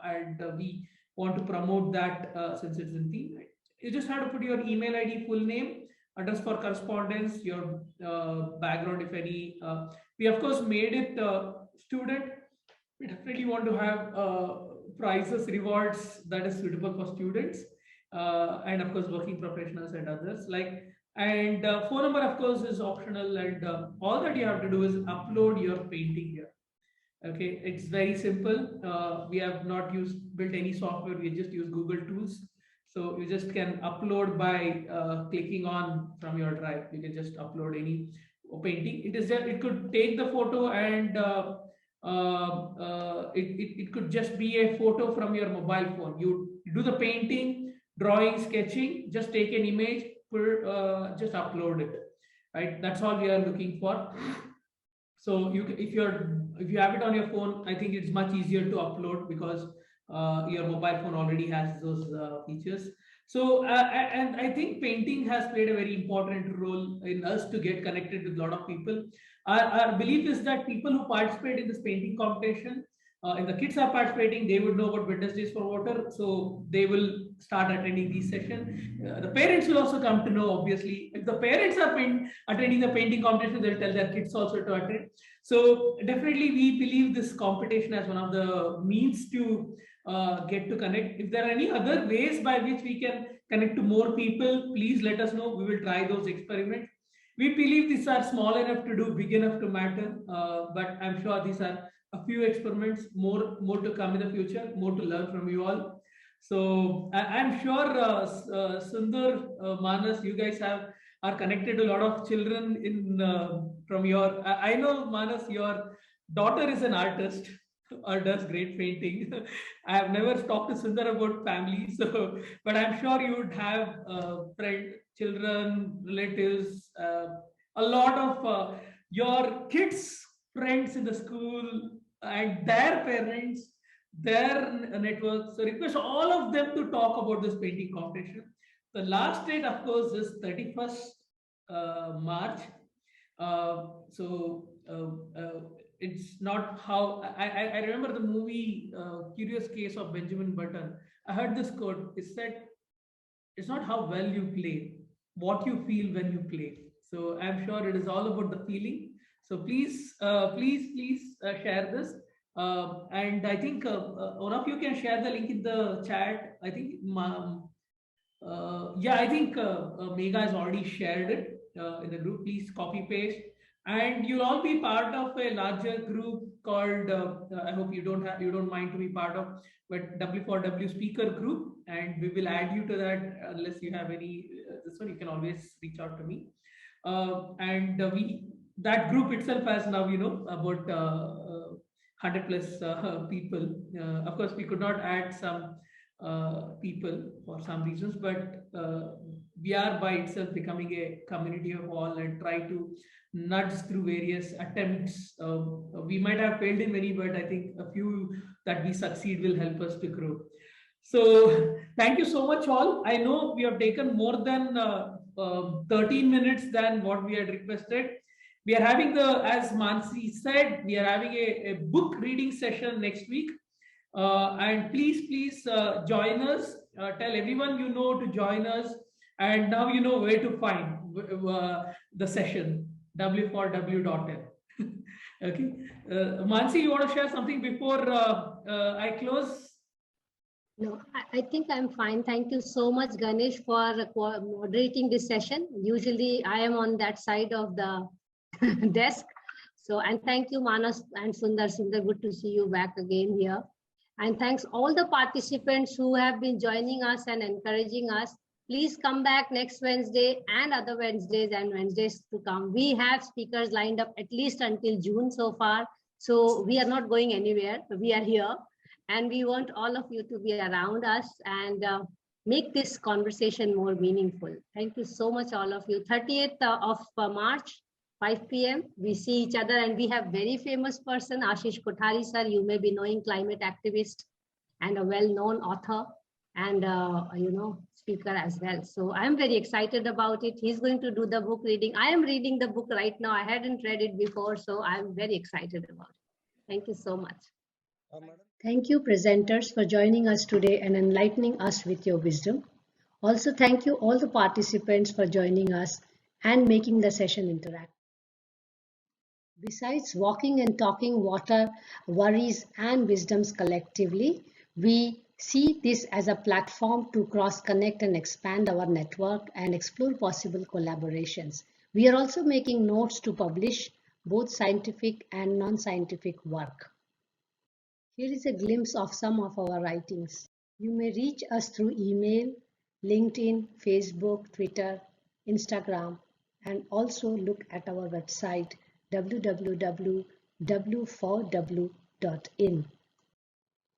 and we want to promote that since it's in theme. You just have to put your email ID, full name, address for correspondence, your background, if any. We of course made it student. We definitely want to have prizes, rewards that is suitable for students, and of course working professionals and others. And phone number of course is optional, and all that you have to do is upload your painting here. Okay, it's very simple. We have not built any software. We just use Google Tools. So you just can upload by clicking on from your drive. You can just upload any painting. It could take the photo, and it could just be a photo from your mobile phone. You do the painting, drawing, sketching. Just take an image, just upload it. Right. That's all we are looking for. So if you have it on your phone, I think it's much easier to upload because your mobile phone already has those features. So and I think painting has played a very important role in us to get connected with a lot of people. Our belief is that people who participate in this painting competition, if the kids are participating, they would know about Wednesdays for Water, so they will start attending these sessions. The parents will also come to know, obviously. If the parents are attending the painting competition, they'll tell their kids also to attend. So definitely we believe this competition as one of the means to get to connect. If there are any other ways by which we can connect to more people, please let us know. We will try those experiments. We believe these are small enough to do, big enough to matter, but I'm sure these are a few experiments, more to come in the future, more to learn from you all. So I'm sure Sundar, Manas, you guys are connected to a lot of children in from your. I know, Manas, your daughter is an artist or does great painting. I have never talked to Sundar about family, so but I'm sure you would have friends, children, relatives, a lot of your kids' friends in the school and their parents, their networks. So request all of them to talk about this painting competition. The last date, of course, is 31st March. It's not how I remember the movie Curious Case of Benjamin Button. I heard this quote. It said, "It's not how well you play, what you feel when you play." So I'm sure it is all about the feeling. So please share this. And I think one of you can share the link in the chat. I think, I think Megha has already shared it in the group. Please copy paste, and you'll all be part of a larger group called. I hope you don't mind to be part of, but W4W speaker group, and we will add you to that unless you have any. This one you can always reach out to me, that group itself has now about 100 plus people. Of course, we could not add some people for some reasons, but we are by itself becoming a community of all and try to nudge through various attempts. We might have failed in many, but I think a few that we succeed will help us to grow. So thank you so much all. I know we have taken more than 13 minutes than what we had requested. We are having as Mansee said, we are having a book reading session next week. And please join us. Tell everyone you know to join us. And now you know where to find the session, w4w.in. Okay. Mansee, you want to share something before I close? No, I think I'm fine. Thank you so much, Ganesh, for moderating this session. Usually I am on that side of the desk. So, and thank you, Manas and Sundar. Sundar, good to see you back again here. And thanks all the participants who have been joining us and encouraging us. Please come back next Wednesday and other Wednesdays and Wednesdays to come. We have speakers lined up at least until June so far. So we are not going anywhere. We are here. And we want all of you to be around us and make this conversation more meaningful. Thank you so much, all of you. 30th of March, 5 p.m. We see each other, and we have very famous person, Ashish Kothari sir. You may be knowing, climate activist and a well-known author and speaker as well. So I'm very excited about it. He's going to do the book reading. I am reading the book right now. I hadn't read it before, so I'm very excited about it. Thank you so much. Thank you, presenters, for joining us today and enlightening us with your wisdom. Also, thank you all the participants for joining us and making the session interactive. Besides walking and talking water, worries and wisdoms collectively, we see this as a platform to cross-connect and expand our network and explore possible collaborations. We are also making notes to publish both scientific and non-scientific work. Here is a glimpse of some of our writings. You may reach us through email, LinkedIn, Facebook, Twitter, Instagram, and also look at our website www.w4w.in.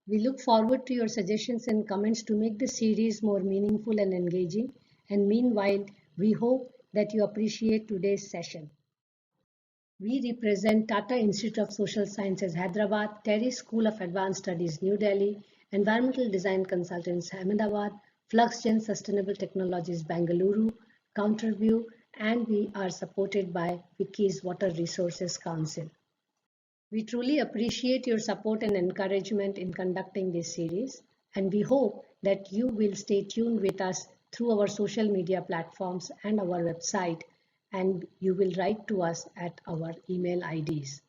We look forward to your suggestions and comments to make the series more meaningful and engaging. And meanwhile, we hope that you appreciate today's session. We represent Tata Institute of Social Sciences, Hyderabad, Terry School of Advanced Studies, New Delhi, Environmental Design Consultants, Ahmedabad, FluxGen Sustainable Technologies, Bangalore, Counterview, and we are supported by Wiki's Water Resources Council. We truly appreciate your support and encouragement in conducting this series, and we hope that you will stay tuned with us through our social media platforms and our website, and you will write to us at our email IDs.